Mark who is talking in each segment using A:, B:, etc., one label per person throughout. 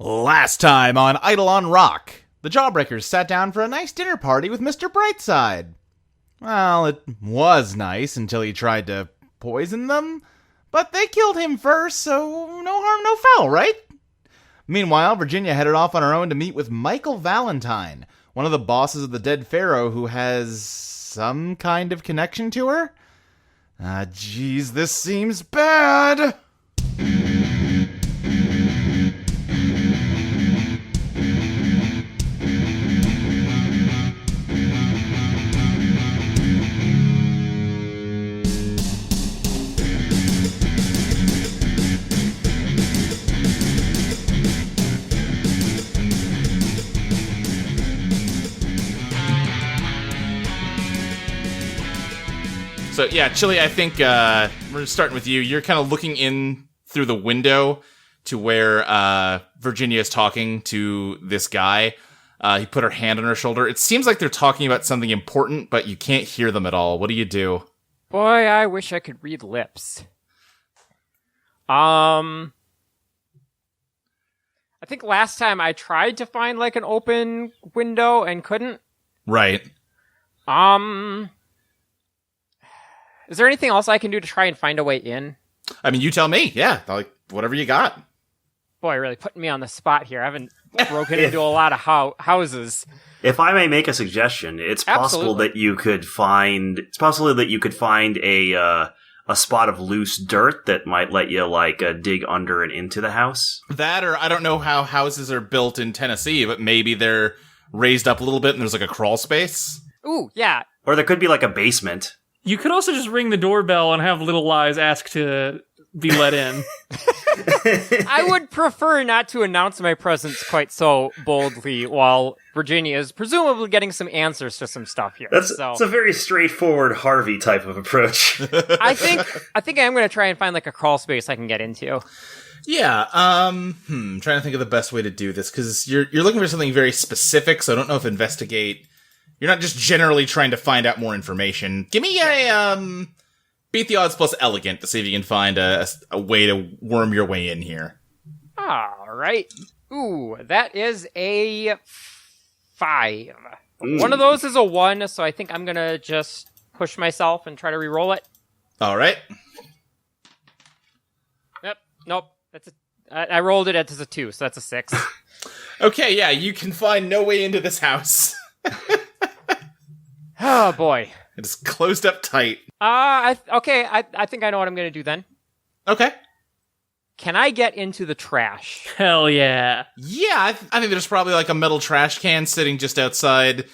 A: Last time on Eidolon Rock, the Jawbreakers sat down for a nice dinner party with Mr. Brightside. Well, it was nice until he tried to poison them, but they killed him first, so no harm, no foul, right? Meanwhile, Virginia headed off on her own to meet with Michael-Valentine, one of the bosses of the dead pharaoh who has some kind of connection to her. Geez, this seems bad. So, yeah, Chili, I think we're starting with you. You're kind of looking in through the window to where Virginia is talking to this guy. He put her hand on her shoulder. It seems like they're talking about something important, but you can't hear them at all. What do you do?
B: Boy, I wish I could read lips. I think last time I tried to find, like, an open window and couldn't.
A: Right.
B: Is there anything else I can do to try and find a way in?
A: I mean, you tell me. Yeah, like, whatever you got.
B: Boy, really putting me on the spot here. I haven't broken into a lot of houses.
C: If I may make a suggestion, it's possible that you could find. It's possible that you could find a spot of loose dirt that might let you dig under and into the house.
A: That, or I don't know how houses are built in Tennessee, but maybe they're raised up a little bit and there's like a crawl space.
B: Ooh, yeah.
C: Or there could be like a basement.
D: You could also just ring the doorbell and have Little Lies ask to be let in.
B: I would prefer not to announce my presence quite so boldly while Virginia is presumably getting some answers to some stuff here.
C: That's a very straightforward Harvey type of approach.
B: I think I'm going to try and find like a crawl space I can get into.
A: Yeah, trying to think of the best way to do this, because you're looking for something very specific, so I don't know if investigate... You're not just generally trying to find out more information. Give me a, beat the odds plus elegant to see if you can find a way to worm your way in here.
B: All right. Ooh, that is a 5. One of those is a 1, so I think I'm going to just push myself and try to re-roll it.
A: All right.
B: Yep. Nope. I rolled it as a 2, so that's a 6.
A: Okay, yeah, you can find no way into this house.
B: Oh, boy.
A: It is closed up tight.
B: I think I know what I'm going to do then.
A: Okay.
B: Can I get into the trash?
D: Hell yeah.
A: Yeah, I think there's probably like a metal trash can sitting just outside.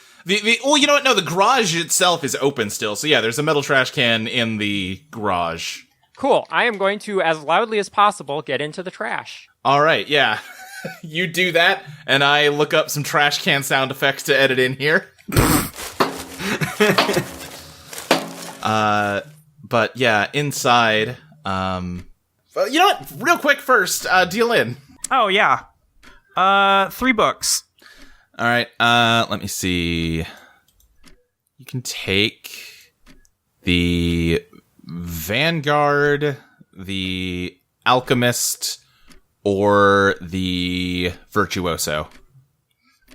A: Oh, you know what? No, the garage itself is open still. So yeah, there's a metal trash can in the garage.
B: Cool. I am going to, as loudly as possible, get into the trash.
A: All right, yeah. You do that, and I look up some trash can sound effects to edit in here. But yeah, inside, well, you know what? Real quick first, deal in.
E: Oh, yeah. 3 books.
A: All right, let me see. You can take the Vanguard, the Alchemist, or the Virtuoso.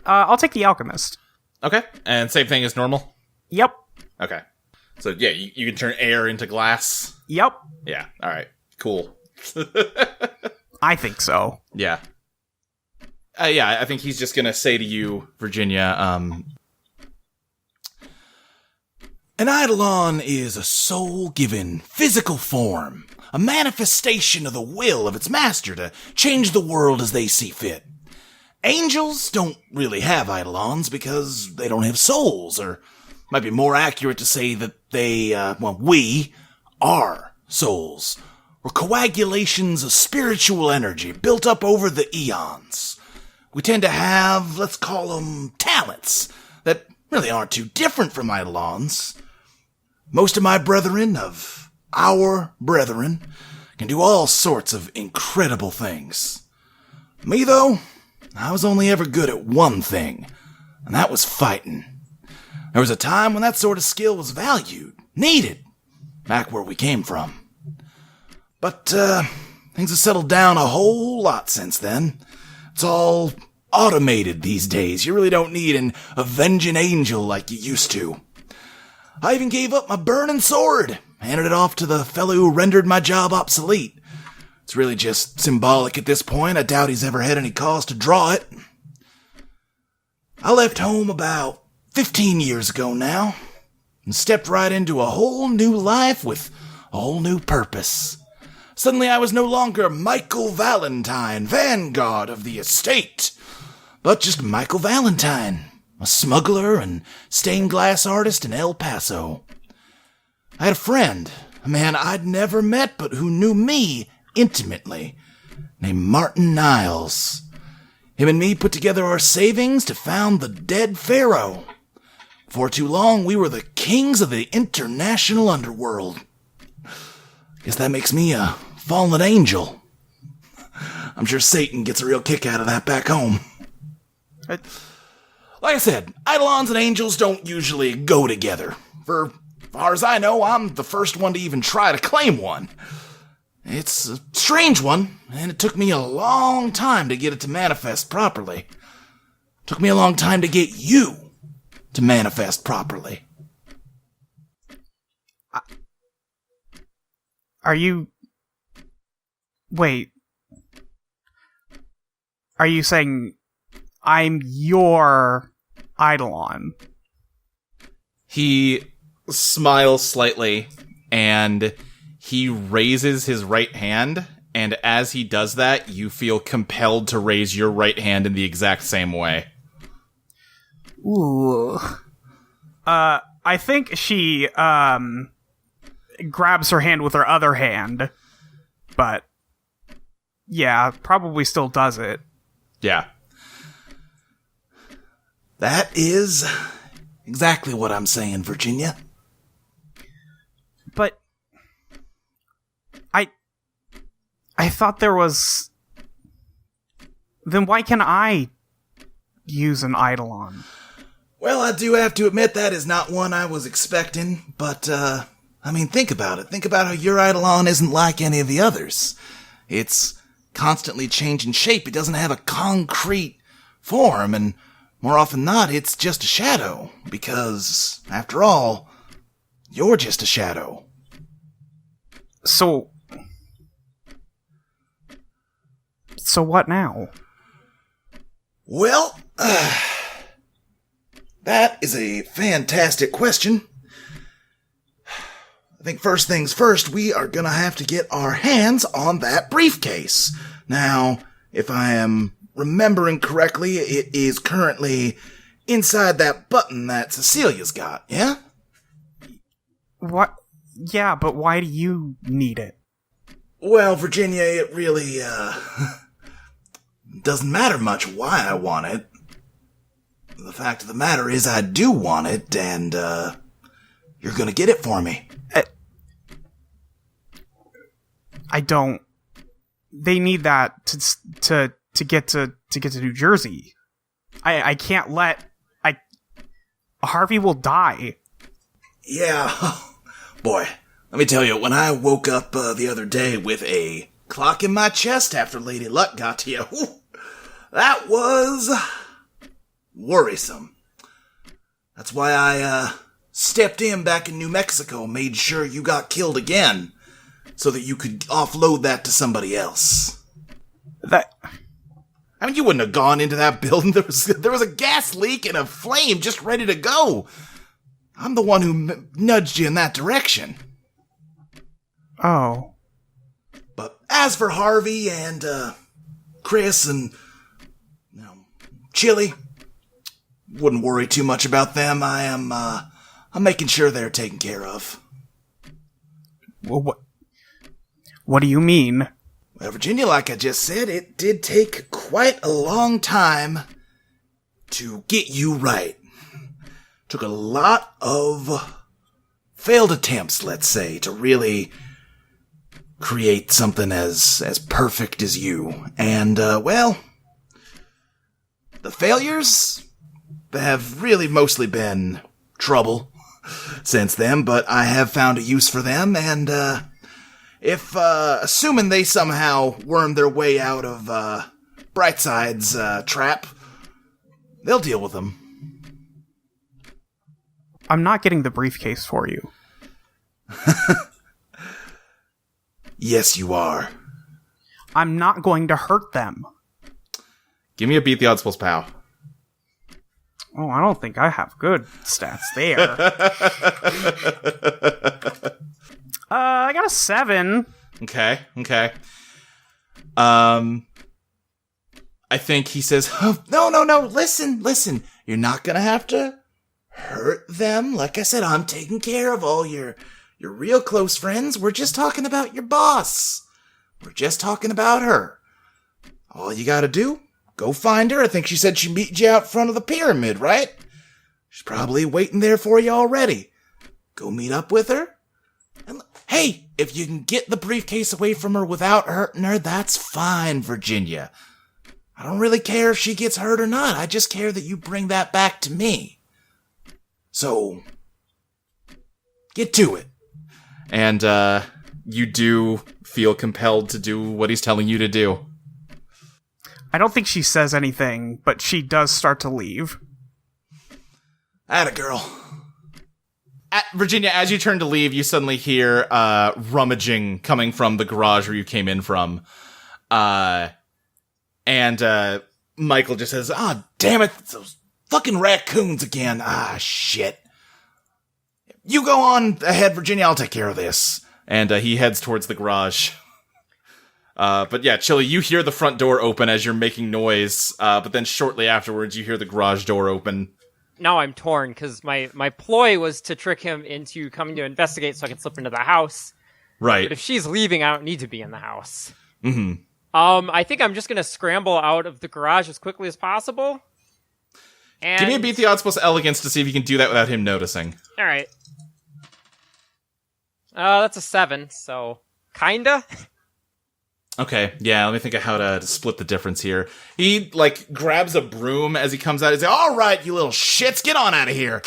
E: I'll take the Alchemist.
A: Okay, and same thing as normal?
E: Yep.
A: Okay. So, yeah, you can turn air into glass?
E: Yep.
A: Yeah, alright. Cool.
E: I think so.
A: Yeah. Yeah, I think he's just gonna say to you, Virginia, an Eidolon is a soul-given physical form, a manifestation of the will of its master to change the world as they see fit. Angels don't really have Eidolons because they don't have souls, or might be more accurate to say that we are souls, or coagulations of spiritual energy built up over the eons. We tend to have, let's call them, talents that really aren't too different from Eidolons. Most of my brethren, of our brethren, can do all sorts of incredible things. Me, though, I was only ever good at one thing, and that was fighting. There was a time when that sort of skill was valued, needed, back where we came from. But, things have settled down a whole lot since then. It's all automated these days. You really don't need an avenging angel like you used to. I even gave up my burning sword, handed it off to the fellow who rendered my job obsolete. It's really just symbolic at this point. I doubt he's ever had any cause to draw it. I left home about 15 years ago now, and stepped right into a whole new life with a whole new purpose. Suddenly I was no longer Michael-Valentine, vanguard of the estate, but just Michael-Valentine, a smuggler and stained glass artist in El Paso. I had a friend, a man I'd never met but who knew me intimately, named Martin Niles. Him and me put together our savings to found the Dead Pharaoh. For too long, we were the kings of the international underworld. Guess that makes me a fallen angel. I'm sure Satan gets a real kick out of that back home. Like I said, Eidolons and angels don't usually go together. For far as I know, I'm the first one to even try to claim one. It's a strange one, and it took me a long time to get it to manifest properly. It took me a long time to get you to manifest properly.
E: Wait. Are you saying I'm your Eidolon?
A: He smiles slightly, and he raises his right hand, and as he does that, you feel compelled to raise your right hand in the exact same way.
E: Ooh. I think she, grabs her hand with her other hand, but yeah, probably still does it.
A: Yeah. That is exactly what I'm saying, Virginia.
E: But I thought there was... Then why can I use an Eidolon?
A: Well, I do have to admit that is not one I was expecting, but, think about it. Think about how your Eidolon isn't like any of the others. It's constantly changing shape. It doesn't have a concrete form, and more often than not, it's just a shadow, because, after all, you're just a shadow.
E: So what now?
A: Well, that is a fantastic question. I think first things first, we are gonna have to get our hands on that briefcase. Now, if I am remembering correctly, it is currently inside that button that Cecilia's got, yeah?
E: What? Yeah, but why do you need it?
A: Well, Virginia, it really, doesn't matter much why I want it. The fact of the matter is I do want it, and, you're gonna get it for me.
E: I don't. They need that to get to New Jersey. I can't let... Harvey will die.
A: Yeah. Boy, let me tell you, when I woke up the other day with a clock in my chest after Lady Luck got to you, that was worrisome. That's why I stepped in back in New Mexico, made sure you got killed again, so that you could offload that to somebody else. You wouldn't have gone into that building. There was a gas leak and a flame just ready to go. I'm the one who nudged you in that direction.
E: Oh.
A: But as for Harvey and, Chris and, Chili, wouldn't worry too much about them. I'm making sure they're taken care of.
E: Well, what do you mean?
A: Well, Virginia, like I just said, it did take quite a long time to get you right. Took a lot of failed attempts, let's say, to really create something as perfect as you. And, the failures have really mostly been trouble since then, but I have found a use for them, and, assuming they somehow worm their way out of, Brightside's trap. They'll deal with them.
E: I'm not getting the briefcase for you.
A: Yes, you are.
E: I'm not going to hurt them.
A: Give me a beat the odds plus pow.
E: Oh, I don't think I have good stats there. I got a 7.
A: Okay. I think he says, oh, no, listen. You're not gonna have to hurt them. Like I said, I'm taking care of all your real close friends. We're just talking about your boss. We're just talking about her. All you gotta do, go find her. I think she said she meet you out front of the pyramid, right? She's probably waiting there for you already. Go meet up with her. And hey, if you can get the briefcase away from her without hurting her, that's fine, Virginia. I don't really care if she gets hurt or not. I just care that you bring that back to me. So, get to it. And, you do feel compelled to do what he's telling you to do.
E: I don't think she says anything, but she does start to leave.
A: Atta girl. Virginia, as you turn to leave, you suddenly hear rummaging coming from the garage where you came in from. And Michael just says, damn it, those fucking raccoons again. Shit. You go on ahead, Virginia, I'll take care of this. And he heads towards the garage. But yeah, Chili, you hear the front door open as you're making noise, but then shortly afterwards you hear the garage door open.
B: Now I'm torn, because my ploy was to trick him into coming to investigate so I can slip into the house.
A: Right.
B: But if she's leaving, I don't need to be in the house.
A: Mm-hmm.
B: I think I'm just going to scramble out of the garage as quickly as possible. And...
A: Give me a beat the odds plus elegance to see if you can do that without him noticing.
B: All right. That's a 7, so kinda.
A: Okay, yeah, let me think of how to split the difference here. He, grabs a broom as he comes out. He's like, all right, you little shits, get on out of here.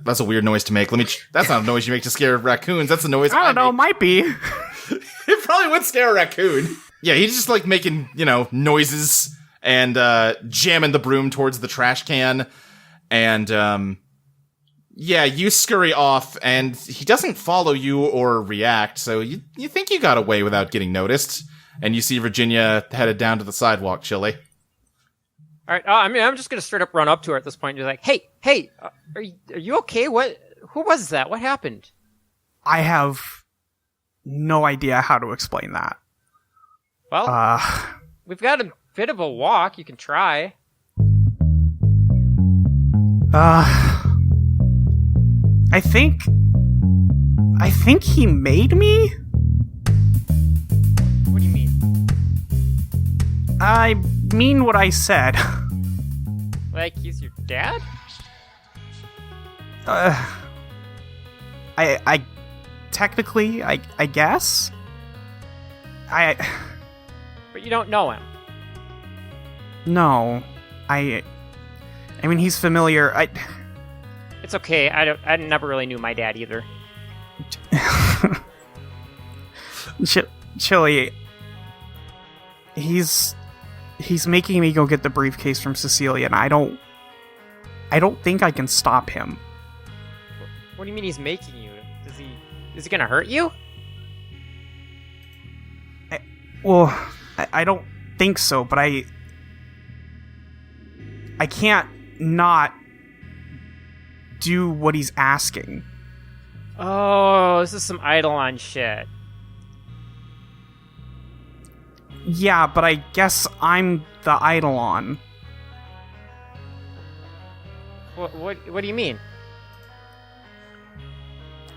A: That's a weird noise to make. That's not a noise you make to scare raccoons. That's a noise
E: I don't know, might be.
A: It probably would scare a raccoon. Yeah, he's just, making, noises and jamming the broom towards the trash can. And, yeah, you scurry off, and he doesn't follow you or react, so you think you got away without getting noticed. And you see Virginia headed down to the sidewalk, Chili.
B: All right, I'm just going to straight up run up to her at this point and be like, hey, are you okay? Who was that? What happened?
E: I have no idea how to explain that.
B: Well, we've got a bit of a walk. You can try.
E: I think he made me?
B: What do you mean?
E: I mean what I said.
B: Like he's your dad?
E: I technically, I guess.
B: But you don't know him.
E: No. I mean, he's familiar.
B: It's okay. I never really knew my dad either.
E: Chili. He's making me go get the briefcase from Cecilia, and I don't think I can stop him.
B: What do you mean he's making you? Is he gonna hurt you?
E: I don't think so, but I can't not do what he's asking.
B: Oh, this is some Eidolon shit.
E: Yeah, but I guess I'm the Eidolon.
B: What do you mean?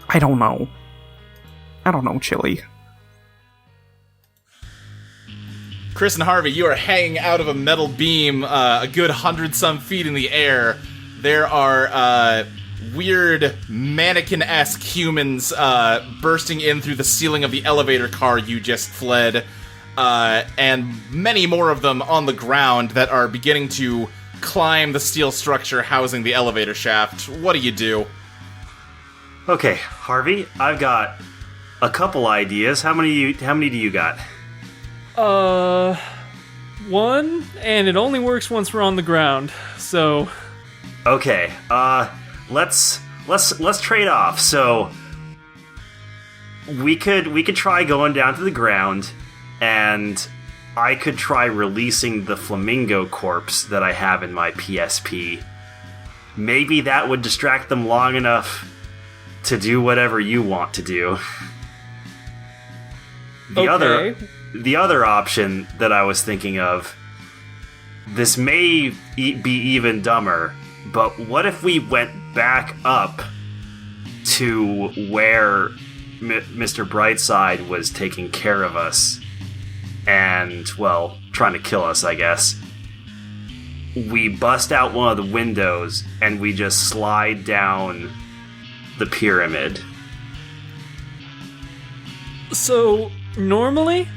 E: I don't know, Chili.
A: Chris and Harvey, you are hanging out of a metal beam a good 100-some feet in the air. There are weird mannequin-esque humans bursting in through the ceiling of the elevator car you just fled, and many more of them on the ground that are beginning to climb the steel structure housing the elevator shaft. What do you do?
C: Okay, Harvey, I've got a couple ideas. How many do you got?
D: 1, and it only works once we're on the ground. So,
C: okay. Let's trade off. So we could try going down to the ground, and I could try releasing the flamingo corpse that I have in my PSP. Maybe that would distract them long enough to do whatever you want to do. The other option that I was thinking of, this may be even dumber, but what if we went back up to where Mr. Brightside was taking care of us and, well, trying to kill us, I guess. We bust out one of the windows and we just slide down the pyramid.
D: So, normally,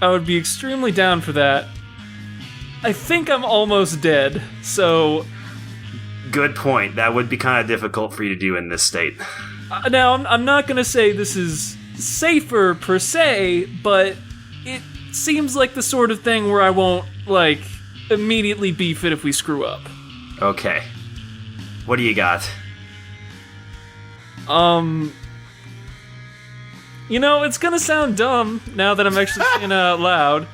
D: I would be extremely down for that. I think I'm almost dead, so...
C: Good point. That would be kind of difficult for you to do in this state.
D: Now, I'm not gonna say this is safer, per se, but it seems like the sort of thing where I won't, like, immediately beef it if we screw up.
C: Okay. What do you got?
D: You know, it's gonna sound dumb now that I'm actually saying it out loud.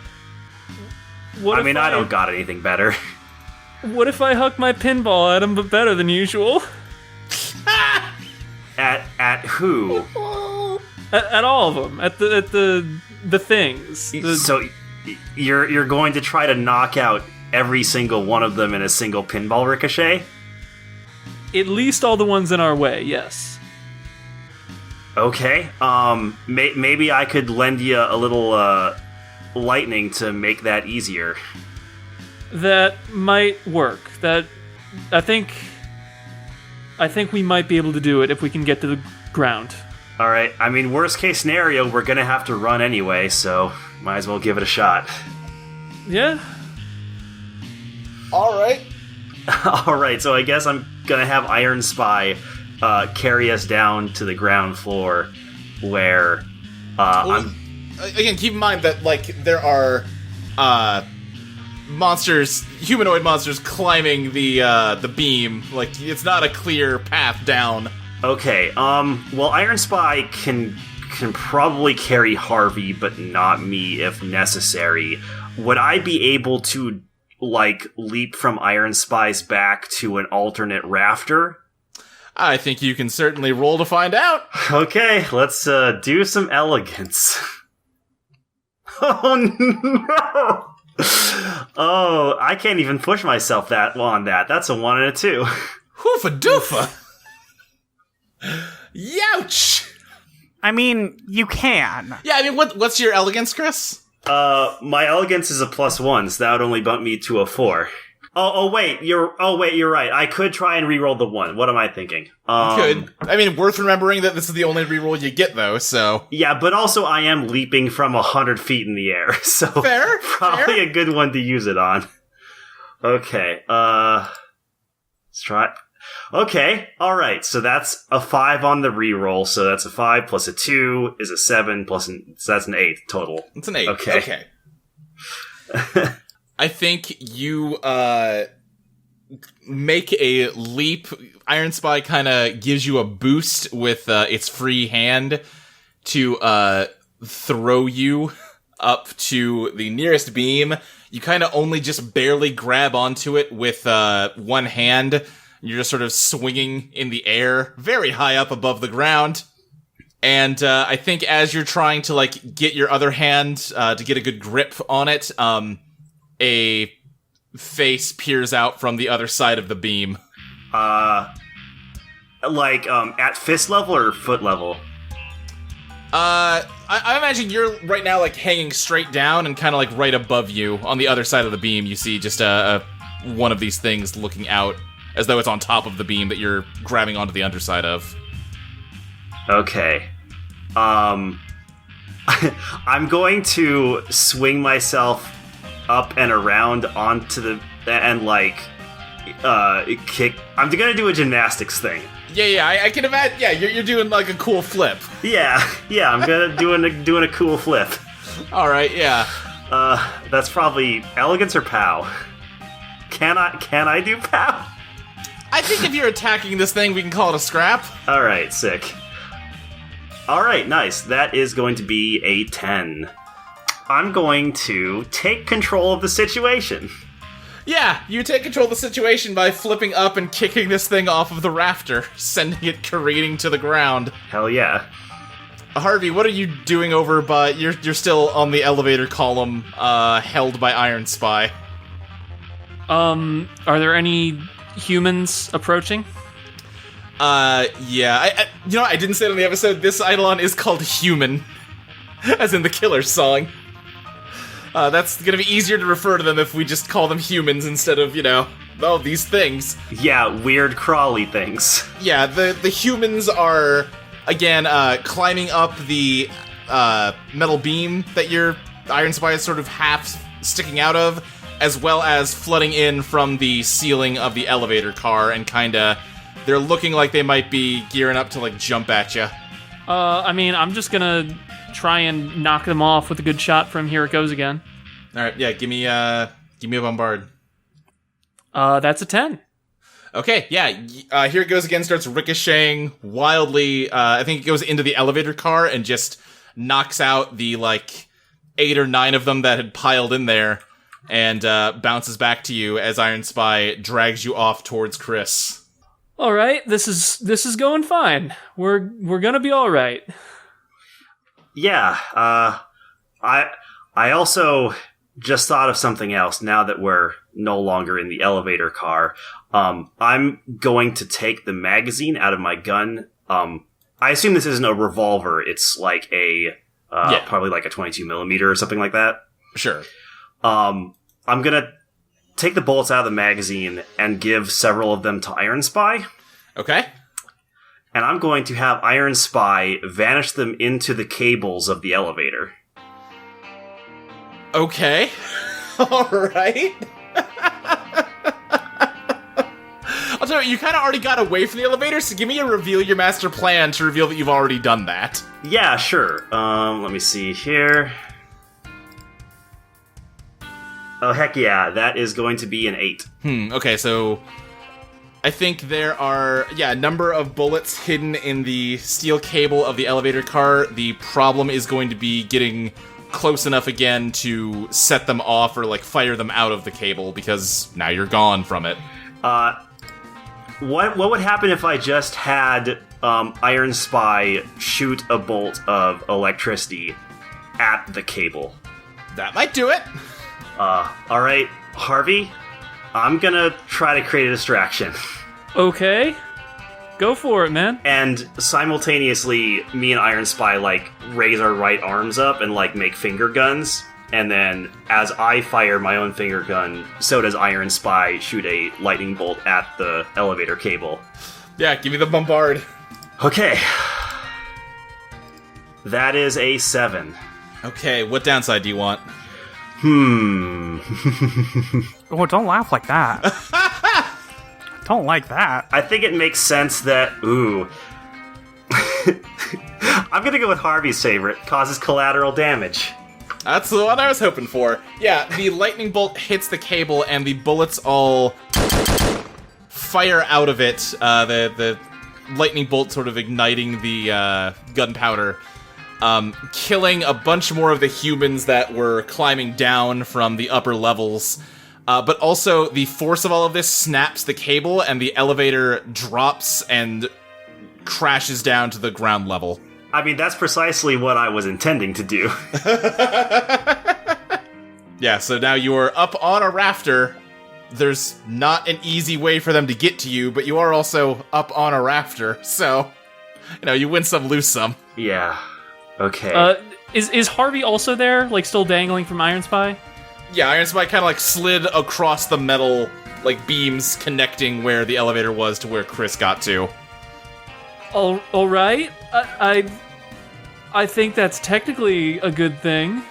C: I don't got anything better.
D: What if I huck my pinball at him, but better than usual?
C: At who?
D: At all of them. At the things.
C: So you're going to try to knock out every single one of them in a single pinball ricochet?
D: At least all the ones in our way, yes.
C: Okay. Maybe I could lend you a little lightning to make that easier.
D: That might work. I think we might be able to do it if we can get to the ground.
C: All right. I mean, worst case scenario, we're gonna have to run anyway, so might as well give it a shot.
D: Yeah.
A: All right.
C: All right. So I guess I'm gonna have Iron Spy carry us down to the ground floor, where
A: again, keep in mind that there are humanoid monsters climbing the beam. Like, it's not a clear path down.
C: Okay. Well, Iron Spy can probably carry Harvey, but not me if necessary. Would I be able to leap from Iron Spy's back to an alternate rafter?
A: I think you can certainly roll to find out.
C: Okay, let's do some elegance. Oh no! Oh, I can't even push myself on that. That's a 1 and a 2.
A: Hoofa doofa. Youch!
E: I mean, you can.
A: Yeah, I mean, what's your elegance, Chris?
C: My elegance is a +1, so that would only bump me to a 4. Oh wait, you're right. I could try and reroll the 1. What am I thinking?
A: You could. I mean, worth remembering that this is the only reroll you get, though, so...
C: Yeah, but also I am leaping from 100 feet in the air, so...
A: Fair.
C: Probably a good one to use it on. Okay, let's try... Okay, alright, so that's a 5 on the reroll, so that's a 5 plus a 2 is a 7 so that's an 8 total.
A: It's an 8.
C: Okay.
A: I think you make a leap. Iron Spy kind of gives you a boost with its free hand to throw you up to the nearest beam. You kind of only just barely grab onto it with one hand. You're just sort of swinging in the air, very high up above the ground. And I think as you're trying to get your other hand to get a good grip on it, a face peers out from the other side of the beam.
C: At fist level or foot level?
A: I imagine you're right now hanging straight down and kind of right above you on the other side of the beam. You see just one of these things looking out as though it's on top of the beam that you're grabbing onto the underside of.
C: Okay. I'm going to swing myself up and around onto the and kick. I'm gonna do a gymnastics thing.
A: Yeah, I can imagine. Yeah, you're doing a cool flip.
C: Yeah, I'm gonna doing a cool flip.
A: All right, yeah.
C: That's probably elegance or pow. Can I do pow?
A: I think if you're attacking this thing, we can call it a scrap.
C: Alright, sick. Alright, nice. That is going to be a 10. I'm going to take control of the situation.
A: Yeah, you take control of the situation by flipping up and kicking this thing off of the rafter, sending it careening to the ground.
C: Hell yeah.
A: Harvey, what are you doing over by... You're still on the elevator column, held by Iron Spy.
D: Are there any humans approaching?
A: Yeah. I didn't say it on the episode, this Eidolon is called Human. As in the Killer's song. That's gonna be easier to refer to them if we just call them humans instead of, these things.
C: Yeah, weird crawly things.
A: Yeah, the humans are, again, climbing up the, metal beam that your Iron Spy is sort of half sticking out of, as well as flooding in from the ceiling of the elevator car, and kinda, they're looking like they might be gearing up to, jump at you.
D: I'm just gonna try and knock them off with a good shot from Here It Goes Again.
A: Alright, yeah, give me a bombard.
D: That's a 10.
A: Okay, yeah, Here It Goes Again starts ricocheting wildly, I think it goes into the elevator car and just knocks out the, 8 or 9 of them that had piled in there, and bounces back to you as Iron Spy drags you off towards Chris.
D: Alright, this is going fine. We're gonna be alright.
C: Yeah, I also just thought of something else now that we're no longer in the elevator car. I'm going to take the magazine out of my gun. I assume this isn't a revolver. It's like probably like a 22 millimeter or something like that.
A: Sure.
C: I'm gonna take the bullets out of the magazine and give several of them to Iron Spy.
A: Okay.
C: And I'm going to have Iron Spy vanish them into the cables of the elevator.
A: Okay. Alright. I'll tell you kind of already got away from the elevator, so give me a reveal your master plan to reveal that you've already done that.
C: Yeah, sure. Let me see here. Oh, heck yeah. That is going to be an 8.
A: Okay, so... I think there are, a number of bullets hidden in the steel cable of the elevator car. The problem is going to be getting close enough again to set them off or, fire them out of the cable, because now you're gone from it.
C: What would happen if I just had Iron Spy shoot a bolt of electricity at the cable?
A: That might do it.
C: Alright, Harvey? I'm gonna try to create a distraction.
D: Okay. Go for it, man.
C: And simultaneously, me and Iron Spy, raise our right arms up and, make finger guns. And then, as I fire my own finger gun, so does Iron Spy shoot a lightning bolt at the elevator cable.
A: Yeah, give me the bombard.
C: Okay. That is a 7.
A: Okay, what downside do you want?
E: Oh, don't laugh like that. Don't like that.
C: I think it makes sense that, I'm gonna go with Harvey's favorite, causes collateral damage.
A: That's the one I was hoping for. Yeah, the lightning bolt hits the cable and the bullets all fire out of it. The lightning bolt sort of igniting the gunpowder. Killing a bunch more of the humans that were climbing down from the upper levels. But also, the force of all of this snaps the cable, and the elevator drops and crashes down to the ground level.
C: I mean, that's precisely what I was intending to do.
A: Yeah, so now you're up on a rafter. There's not an easy way for them to get to you, but you are also up on a rafter, so, you win some, lose some.
C: Yeah. Okay.
D: Is Harvey also there, still dangling from Iron Spy?
A: Yeah, Iron Spy kind of slid across the metal, beams connecting where the elevator was to where Chris got to.
D: All right. I think that's technically a good thing.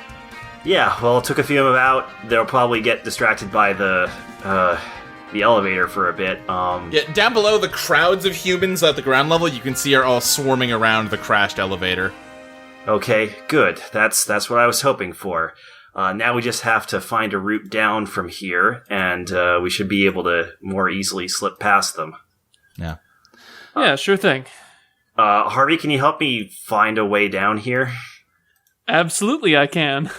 C: Yeah, well, it took a few of them out. They'll probably get distracted by the elevator for a bit.
A: Yeah, down below, the crowds of humans at the ground level you can see are all swarming around the crashed elevator.
C: Okay, good. That's what I was hoping for. Now we just have to find a route down from here, and we should be able to more easily slip past them.
A: Yeah.
D: Yeah, sure thing.
C: Harvey, can you help me find a way down here?
D: Absolutely, I can.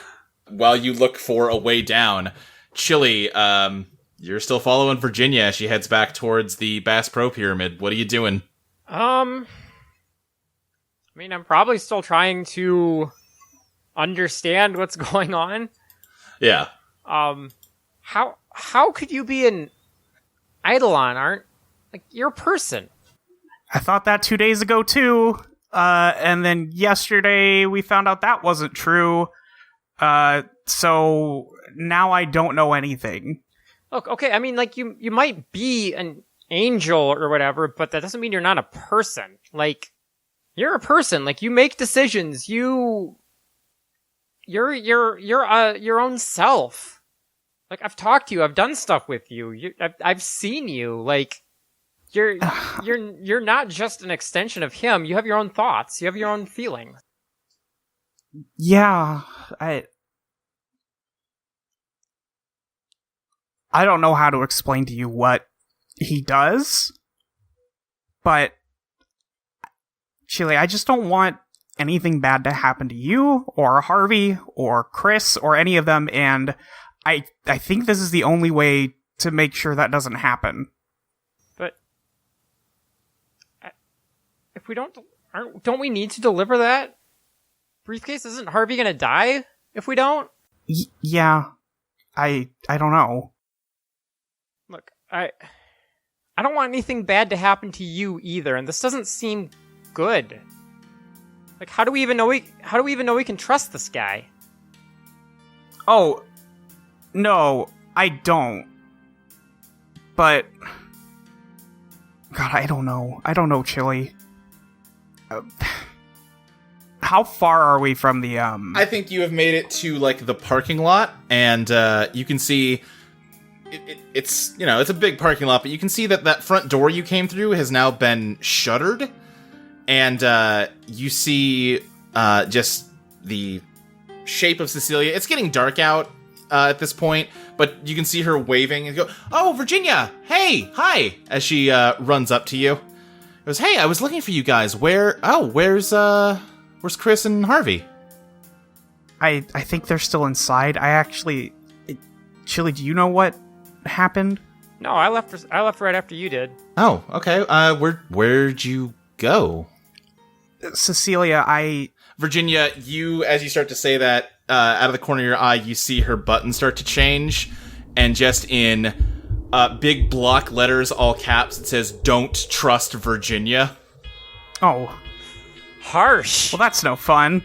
A: While you look for a way down, Chili, you're still following Virginia as she heads back towards the Bass Pro Pyramid. What are you doing?
B: I mean, I'm probably still trying to understand what's going on.
A: Yeah.
B: How could you be an Eidolon? You're a person.
E: I thought that 2 days ago too. And then yesterday we found out that wasn't true. So now I don't know anything.
B: Look, okay, I mean, you might be an angel or whatever, but that doesn't mean you're not a person. You're a person. You make decisions. You're your own self. I've talked to you. I've done stuff with you. I've seen you. You're not just an extension of him. You have your own thoughts. You have your own feelings.
E: Yeah, I don't know how to explain to you what he does, but Chile, I just don't want anything bad to happen to you or Harvey or Chris or any of them, and I think this is the only way to make sure that doesn't happen.
B: But if we don't we need to deliver that briefcase? Isn't Harvey gonna die if we don't?
E: Yeah, I don't know.
B: Look, I don't want anything bad to happen to you either, and this doesn't seem good. How do we even know we can trust this guy?
E: Oh, no, I don't. But God, I don't know. I don't know, Chili. How far are we from the
A: I think you have made it to the parking lot, and you can see it's it's a big parking lot, but you can see that front door you came through has now been shuttered, and you see just the shape of Cecilia. It's getting dark out at this point, but you can see her waving and go, "Oh, Virginia! Hey, hi!" As she runs up to you. It goes, "Hey, I was looking for you guys. Where's Chris and Harvey?"
E: I think they're still inside. Chili, do you know what happened?
B: No, I left right after you did.
A: Oh, okay. Where'd you go?
E: Cecilia,
A: Virginia, as you start to say that, out of the corner of your eye, you see her button start to change, and just in big block letters, all caps, it says, "Don't trust Virginia."
E: Oh.
B: Harsh.
E: Well, that's no fun.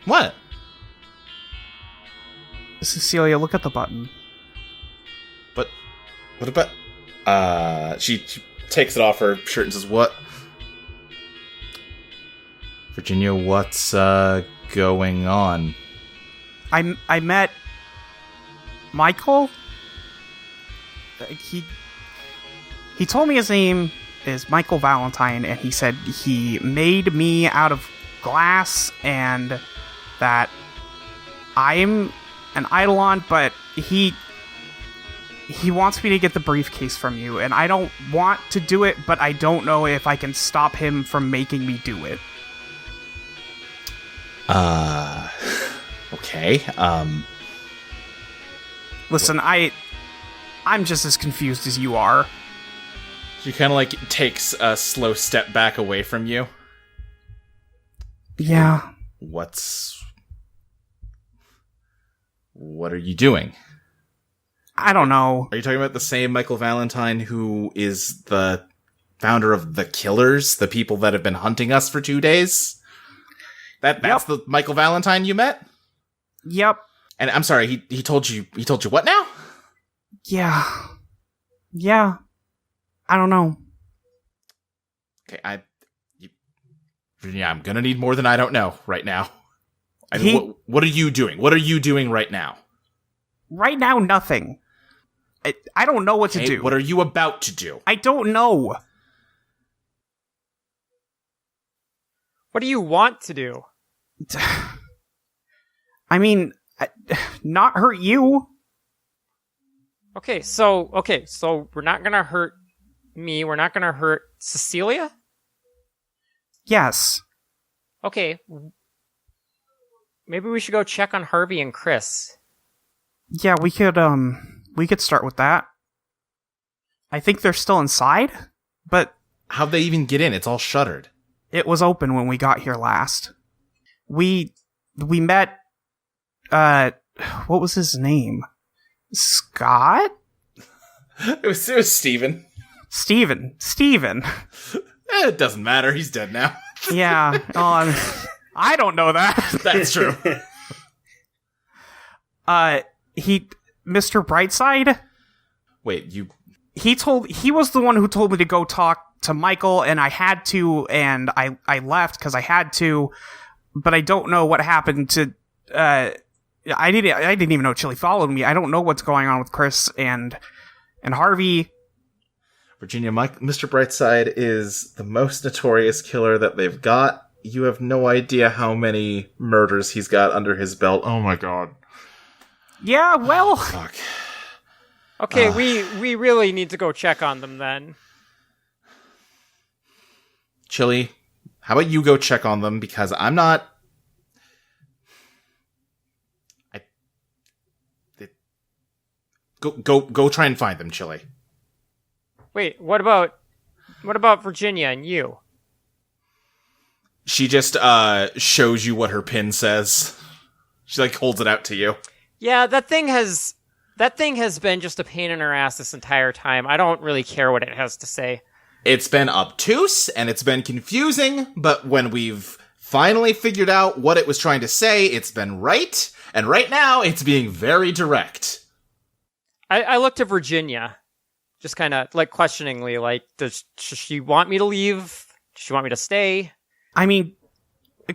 A: What?
E: Cecilia, look at the button.
A: But what about... She takes it off her shirt and says, "What? Virginia, what's going on?"
E: I met Michael. He told me his name is Michael-Valentine, and he said he made me out of glass and that I'm an Eidolon, but he wants me to get the briefcase from you, and I don't want to do it, but I don't know if I can stop him from making me do it.
A: Okay,
E: Listen, I'm just as confused as you are.
A: She kind of takes a slow step back away from you.
E: Yeah.
A: What are you doing?
E: I don't know.
A: Are you talking about the same Michael-Valentine who is the founder of the Killers, the people that have been hunting us for 2 days? That's the Michael-Valentine you met?
E: Yep.
A: And I'm sorry, he told you what now?
E: Yeah. I don't know.
A: Okay, Virginia, I'm gonna need more than I don't know right now. What are you doing? What are you doing right now?
E: Right now, nothing. I don't know what to do.
A: What are you about to do?
E: I don't know.
B: What do you want to do?
E: I mean, not hurt you.
B: Okay, so we're not gonna hurt me. We're not gonna hurt Cecilia.
E: Yes.
B: Okay. Maybe we should go check on Harvey and Chris.
E: Yeah, we could start with that. I think they're still inside, but
A: How'd they even get in? It's all shuttered.
E: it was open when we got here last. We met, what was his name? Scott?
A: It was Steven.
E: Steven.
A: It doesn't matter. He's dead now.
E: Yeah. I don't know that.
A: That's true.
E: Mr. Brightside?
A: Wait, you...
E: He was the one who told me to go talk to Michael, and I had to, and I left because I had to, but I don't know what happened to, I didn't even know Chili followed me. I don't know what's going on with Chris and Harvey.
A: Virginia, Mr. Brightside is the most notorious killer that they've got. You have no idea how many murders he's got under his belt. Oh my god.
E: Yeah, well...
A: Fuck.
B: Okay, we really need to go check on them then.
A: Chili, how about you go check on them, because I'm not... Go try and find them, Chili.
B: Wait, what about Virginia and you?
A: She just shows you what her pin says. She like holds it out to you.
B: Yeah, that thing has been just a pain in her ass this entire time. I don't really care what it has to say.
A: It's been obtuse and it's been confusing, but when we've finally figured out what it was trying to say, it's been right, and right now it's being very direct.
B: I looked at Virginia, just kind of like questioningly, like, does she want me to leave? Does she want me to stay?
E: I mean,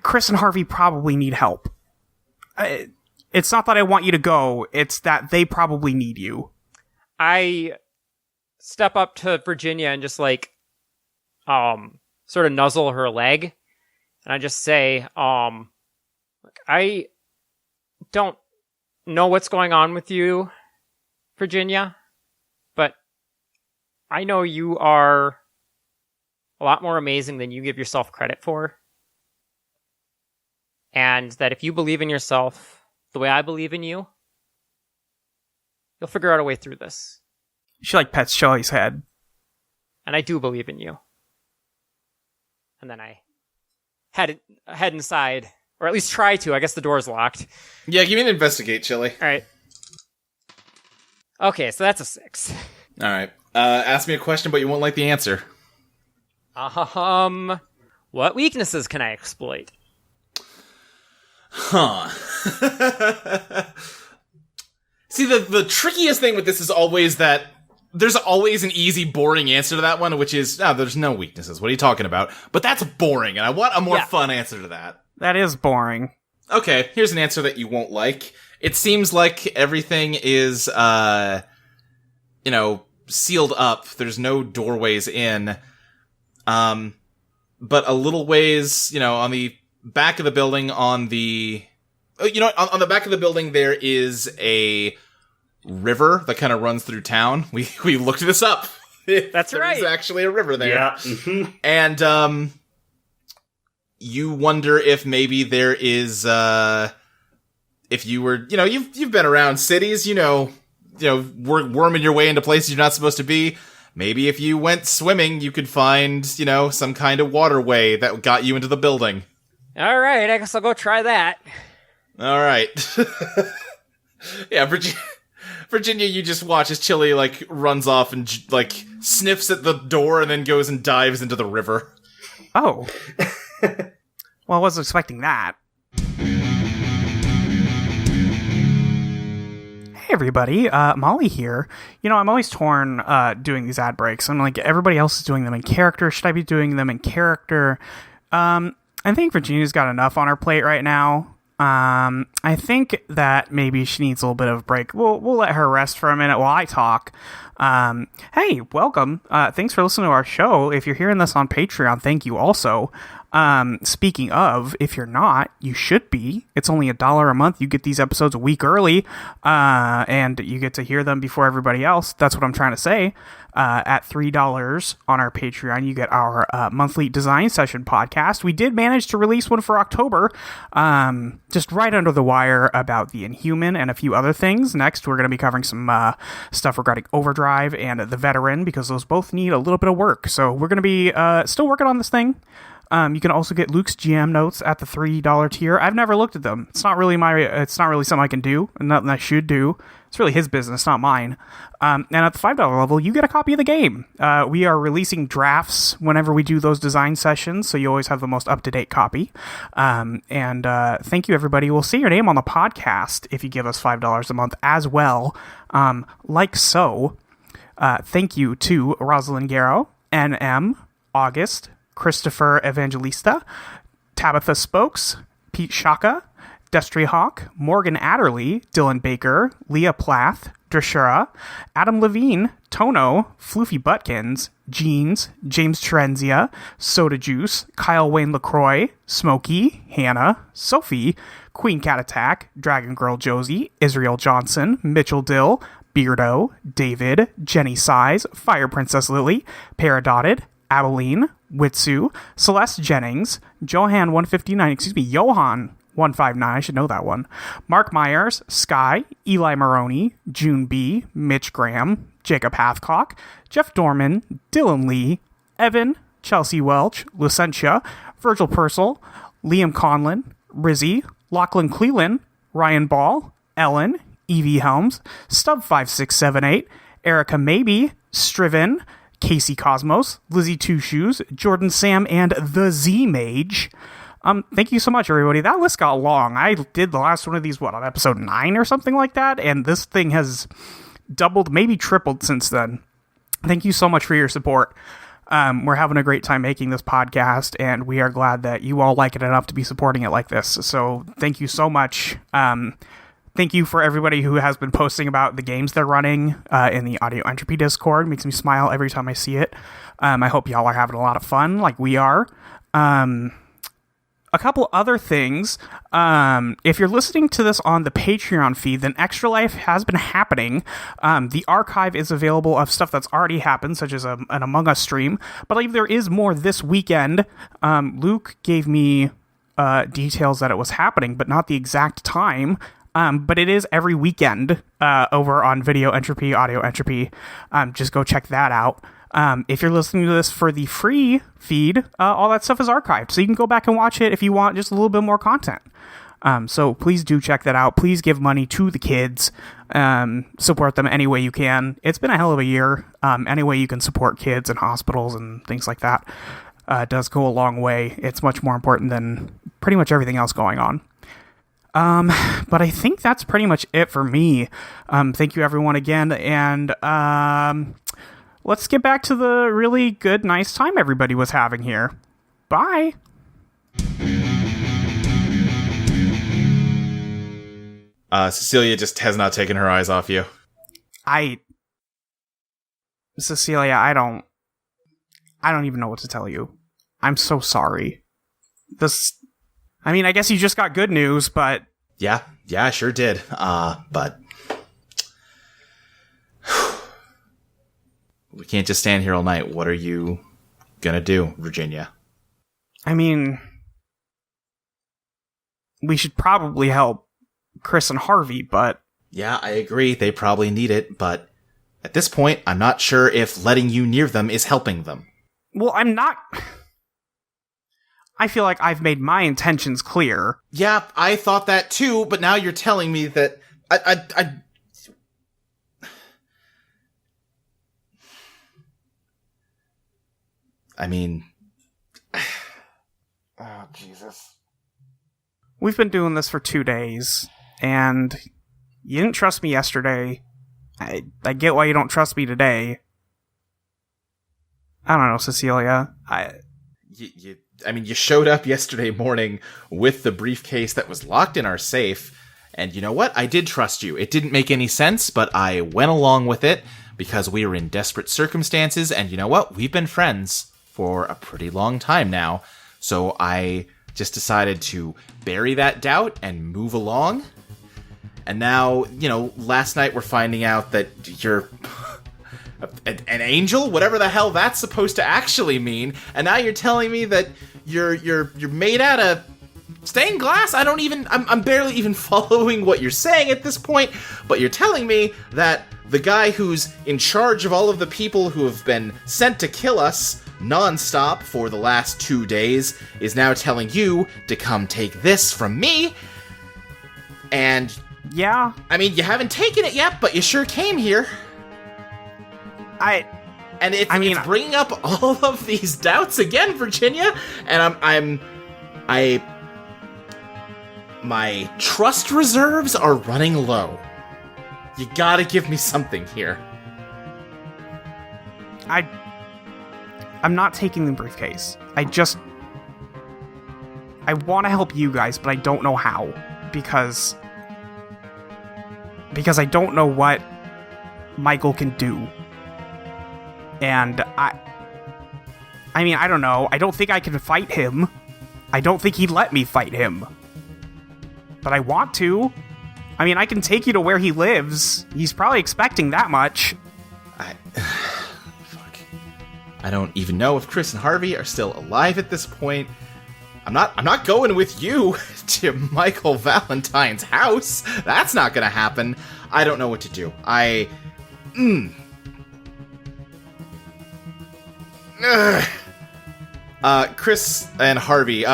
E: Chris and Harvey probably need help. It's not that I want you to go, it's that they probably need you.
B: I step up to Virginia and just like, sort of nuzzle her leg. And I just say, I don't know what's going on with you, Virginia, but I know you are a lot more amazing than you give yourself credit for. And that if you believe in yourself the way I believe in you, you'll figure out a way through this.
E: She like pets Shelly's head.
B: And I do believe in you. And then I head inside, or at least try to. I guess the door's locked.
A: Yeah, give me an investigate, Chili.
B: All right. Okay, so that's a 6.
A: All right. Ask me a question, but you won't like the answer.
B: What weaknesses can I exploit?
A: Huh. See, the trickiest thing with this is always that there's always an easy, boring answer to that one, which is, there's no weaknesses. What are you talking about? But that's boring, and I want a more fun answer to that.
E: That is boring.
A: Okay, here's an answer that you won't like. It seems like everything is, sealed up. There's no doorways in. But a little ways, on the back of the building, on the back of the building, there is a river that kind of runs through town. We looked this up.
B: That's right.
A: There's actually a river there.
C: Yeah. Mm-hmm.
A: And, you wonder if maybe there is, if you were, you've been around cities, worming your way into places you're not supposed to be. Maybe if you went swimming, you could find, some kind of waterway that got you into the building.
B: All right, I guess I'll go try that.
A: All right. Yeah, Virginia, you just watch as Chili, runs off and, sniffs at the door and then goes and dives into the river.
E: Oh. Well, I wasn't expecting that. Hey everybody, Molly here. I'm always torn doing these ad breaks. I'm like, everybody else is doing them in character. Should I be doing them in character? I think Virginia's got enough on her plate right now. I think that maybe she needs a little bit of a break. We'll let her rest for a minute while I talk. Hey, welcome. Thanks for listening to our show. If you're hearing this on Patreon, thank you also. Speaking of, if you're not, you should be. It's only $1 a month. You get these episodes a week early, and you get to hear them before everybody else. That's what I'm trying to say. At $3 on our Patreon, you get our monthly design session podcast. We did manage to release one for October, just right under the wire about the Inhuman and a few other things. Next, we're going to be covering some stuff regarding Overdrive and The Veteran, because those both need a little bit of work. So we're going to be still working on this thing. You can also get Luke's GM notes at the $3 tier. I've never looked at them. It's not really something I can do, and nothing I should do. It's really his business, not mine. And at the $5 level, you get a copy of the game. We are releasing drafts whenever we do those design sessions, so you always have the most up-to-date copy. And thank you, everybody. We'll see your name on the podcast if you give us $5 a month as well. Like so. Thank you to Rosalind Garrow, NM, August, Christopher Evangelista, Tabitha Spokes, Pete Shaka, Destry Hawk, Morgan Adderley, Dylan Baker, Leah Plath, Drashura, Adam Levine, Tono, Floofy Butkins, Jeans, James Trenzia, Soda Juice, Kyle Wayne LaCroix, Smokey, Hannah, Sophie, Queen Cat Attack, Dragon Girl Josie, Israel Johnson, Mitchell Dill, Beardo, David, Jenny Size, Fire Princess Lily, Paradotted, Abilene, Witsu, Celeste Jennings, Johan 159, I should know that one, Mark Myers, Sky, Eli Maroney, June B, Mitch Graham, Jacob Hathcock, Jeff Dorman, Dylan Lee, Evan, Chelsea Welch, Lucentia, Virgil Purcell, Liam Conlon, Rizzy, Lachlan Cleland, Ryan Ball, Ellen, Evie Helms, Stub5678, Erica Maybe, Striven, Casey Cosmos, Lizzie Two Shoes, Jordan Sam, and the Z Mage. Thank you so much, everybody. That list got long. I did the last one of these, on episode 9 or something like that, and this thing has doubled, maybe tripled since then. Thank you so much for your support. We're having a great time making this podcast, and we are glad that you all like it enough to be supporting it like this. So thank you so much. Thank you for everybody who has been posting about the games they're running in the Audio Entropy Discord. It makes me smile every time I see it. I hope y'all are having a lot of fun like we are. A couple other things. If you're listening to this on the Patreon feed, then Extra Life has been happening. The archive is available of stuff that's already happened, such as an Among Us stream. But I believe there is more this weekend. Luke gave me details that it was happening, but not the exact time. But it is every weekend over on Video Entropy, Audio Entropy. Just go check that out. If you're listening to this for the free feed, all that stuff is archived. So you can go back and watch it if you want just a little bit more content. So please do check that out. Please give money to the kids. Support them any way you can. It's been a hell of a year. Any way you can support kids in hospitals and things like that does go a long way. It's much more important than pretty much everything else going on. But I think that's pretty much it for me. Thank you everyone again, and let's get back to the really good, nice time everybody was having here. Bye!
A: Cecilia just has not taken her eyes off you.
E: Cecilia, I don't even know what to tell you. I'm so sorry. I guess you just got good news, but...
A: Yeah, I sure did. But... we can't just stand here all night. What are you gonna do, Virginia?
E: We should probably help Chris and Harvey, but...
A: Yeah, I agree. They probably need it, but... at this point, I'm not sure if letting you near them is helping them.
E: Well, I'm not... I feel like I've made my intentions clear.
A: Yeah, I thought that too, but now you're telling me that
E: Oh, Jesus. We've been doing this for 2 days, and you didn't trust me yesterday. I get why you don't trust me today. I don't know, Cecilia.
A: You showed up yesterday morning with the briefcase that was locked in our safe, and you know what? I did trust you. It didn't make any sense, but I went along with it because we were in desperate circumstances, and you know what? We've been friends for a pretty long time now, So I just decided to bury that doubt and move along. And now, last night we're finding out that you're an angel, whatever the hell that's supposed to actually mean. And now you're telling me that you're made out of stained glass? I'm barely even following what you're saying at this point. But you're telling me that the guy who's in charge of all of the people who have been sent to kill us nonstop for the last 2 days is now telling you to come take this from me. And
E: yeah,
A: I mean, you haven't taken it yet, but you sure came here. It's bringing up all of these doubts again, Virginia. And my trust reserves are running low. You gotta give me something here.
E: I'm not taking the briefcase. I want to help you guys, but I don't know how. Because I don't know what Michael can do. And I don't know. I don't think I can fight him. I don't think he'd let me fight him. But I want to. I mean, I can take you to where he lives. He's probably expecting that much.
A: Fuck. I don't even know if Chris and Harvey are still alive at this point. I'm not going with you to Michael-Valentine's house. That's not gonna happen. I don't know what to do. Chris and Harvey,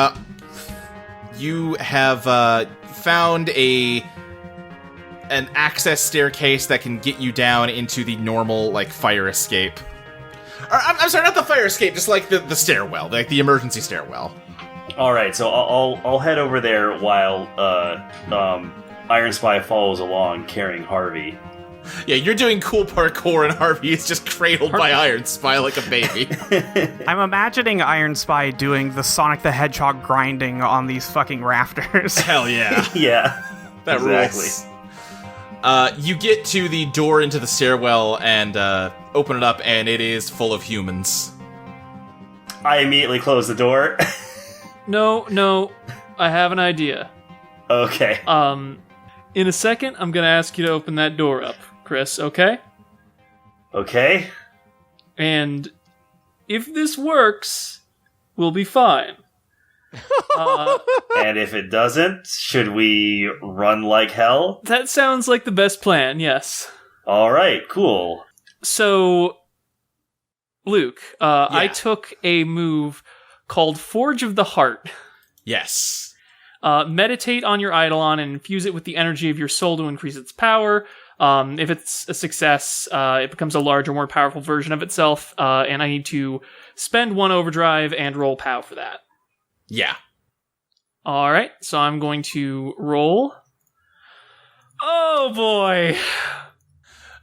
A: you have found an access staircase that can get you down into the normal, fire escape. I'm sorry, not the fire escape, just the stairwell, the emergency stairwell.
C: All right, so I'll head over there while Iron Spy follows along carrying Harvey.
A: Yeah, you're doing cool parkour, and Harvey is just cradled by Iron Spy like a baby.
E: I'm imagining Iron Spy doing the Sonic the Hedgehog grinding on these fucking rafters.
A: Hell yeah.
C: Yeah.
A: That
C: exactly.
A: Rules. You get to the door into the stairwell and open it up, and it is full of humans.
C: I immediately close the door.
D: No, I have an idea.
C: Okay.
D: In a second, I'm gonna ask you to open that door up, Chris, okay?
C: Okay.
D: And if this works, we'll be fine.
C: And if it doesn't, should we run like hell?
D: That sounds like the best plan, yes.
C: Alright, cool.
D: So, Luke,
A: Yeah.
D: I took a move called Forge of the Heart.
A: Yes.
D: Meditate on your Eidolon and infuse it with the energy of your soul to increase its power. If it's a success, it becomes a larger, more powerful version of itself, and I need to spend 1 overdrive and roll POW for that.
A: Yeah.
D: Alright, so I'm going to roll. Oh boy!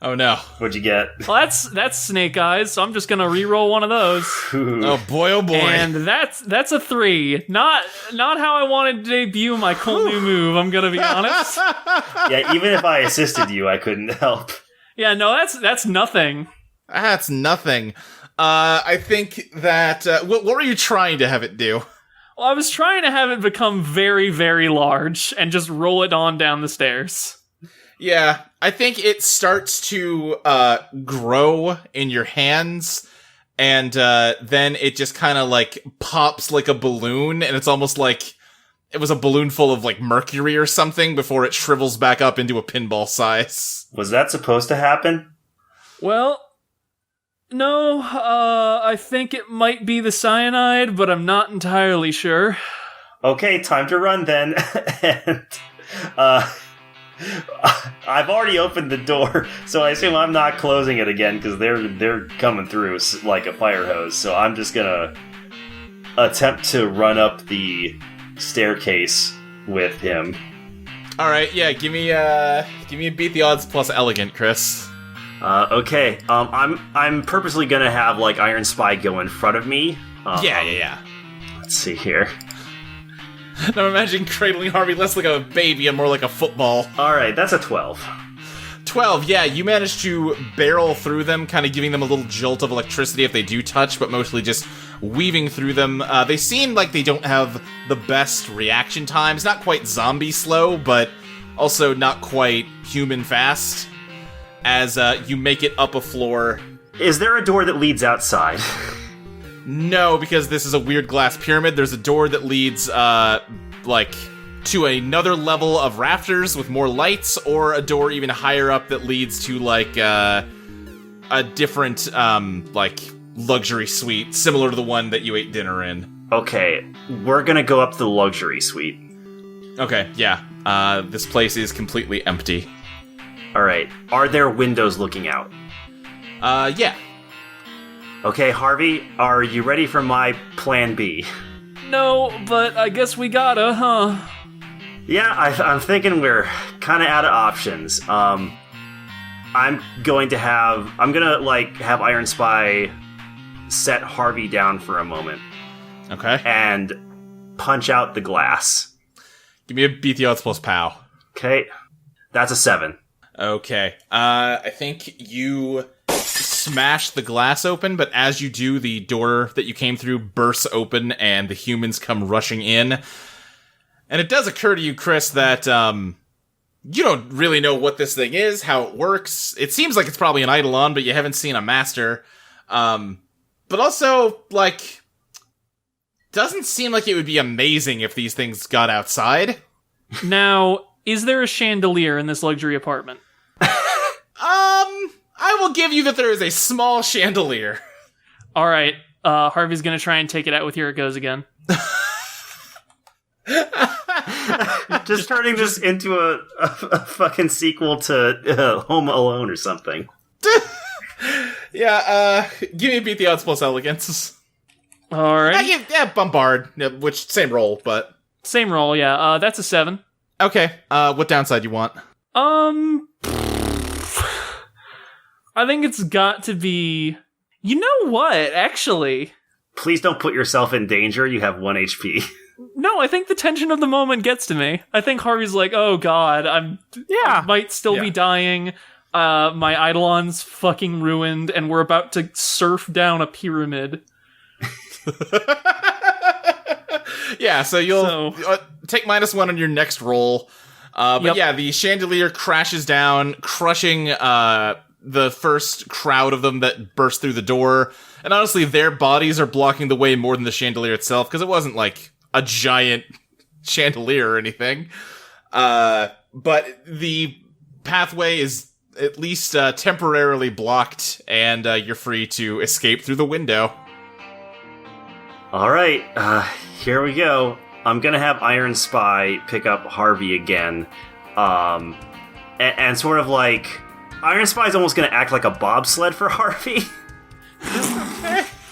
A: Oh no.
C: What'd you get?
D: Well, that's Snake Eyes, so I'm just gonna re-roll one of those.
A: Oh boy, oh boy.
D: And that's a 3. Not how I wanted to debut my cool new move, I'm gonna be honest.
C: Yeah, even if I assisted you, I couldn't help.
D: Yeah, no, that's nothing.
A: That's nothing. I think that... what were you trying to have it do?
D: Well, I was trying to have it become very, very large and just roll it on down the stairs.
A: Yeah, I think it starts to grow in your hands, and then it just kind of pops like a balloon, and it's almost like it was a balloon full of mercury or something before it shrivels back up into a pinball size.
C: Was that supposed to happen?
D: Well, no, I think it might be the cyanide, but I'm not entirely sure.
C: Okay, time to run then. And I've already opened the door, so I assume I'm not closing it again because they're coming through like a fire hose. So I'm just gonna attempt to run up the staircase with him.
A: All right, yeah, give me a beat the odds plus elegant, Chris.
C: Okay. I'm purposely gonna have Iron Spy go in front of me.
A: Yeah.
C: Let's see here.
A: Now imagine cradling Harvey less like a baby and more like a football.
C: Alright, that's a 12.
A: 12, yeah, you manage to barrel through them, kind of giving them a little jolt of electricity if they do touch, but mostly just weaving through them. They seem like they don't have the best reaction times. Not quite zombie slow, but also not quite human fast. As you make it up a floor.
C: Is there a door that leads outside?
A: No, because this is a weird glass pyramid. There's a door that leads, to another level of rafters with more lights, or a door even higher up that leads to, a different, luxury suite, similar to the one that you ate dinner in.
C: Okay, we're gonna go up to the luxury suite.
A: Okay, yeah. This place is completely empty.
C: Alright, are there windows looking out?
A: Yeah.
C: Okay, Harvey, are you ready for my plan B?
D: No, but I guess we gotta, huh?
C: Yeah, I'm thinking we're kind of out of options. I'm gonna have Iron Spy set Harvey down for a moment.
A: Okay.
C: And punch out the glass.
A: Give me a beat the odds plus POW.
C: Okay, that's a 7.
A: Okay. I think you smash the glass open, but as you do, the door that you came through bursts open and the humans come rushing in. And it does occur to you, Chris, that you don't really know what this thing is, how it works. It seems like it's probably an Eidolon, but you haven't seen a master. But also, doesn't seem like it would be amazing if these things got outside.
D: Now, is there a chandelier in this luxury apartment?
A: I will give you that there is a small chandelier.
D: Alright, Harvey's gonna try and take it out with Here It Goes again.
C: Just turning this into a fucking sequel to Home Alone or something.
A: Yeah, give me a beat the odds plus elegance.
D: Alright.
A: Yeah, bombard, which, same roll, but...
D: Same roll, yeah. That's a 7.
A: Okay, what downside you want?
D: I think it's got to be... You know what, actually?
C: Please don't put yourself in danger, you have 1 HP.
D: No, I think the tension of the moment gets to me. I think Harvey's like, oh god, I might still be dying, my Eidolon's fucking ruined, and we're about to surf down a pyramid.
A: Yeah, so you'll take -1 on your next roll. But yeah, the chandelier crashes down, crushing the first crowd of them that burst through the door. And honestly, their bodies are blocking the way more than the chandelier itself, because it wasn't like a giant chandelier or anything. But the pathway is at least temporarily blocked, and you're free to escape through the window.
C: Alright, here we go. I'm gonna have Iron Spy pick up Harvey again. And sort of like... Iron Spy's almost gonna act like a bobsled for Harvey.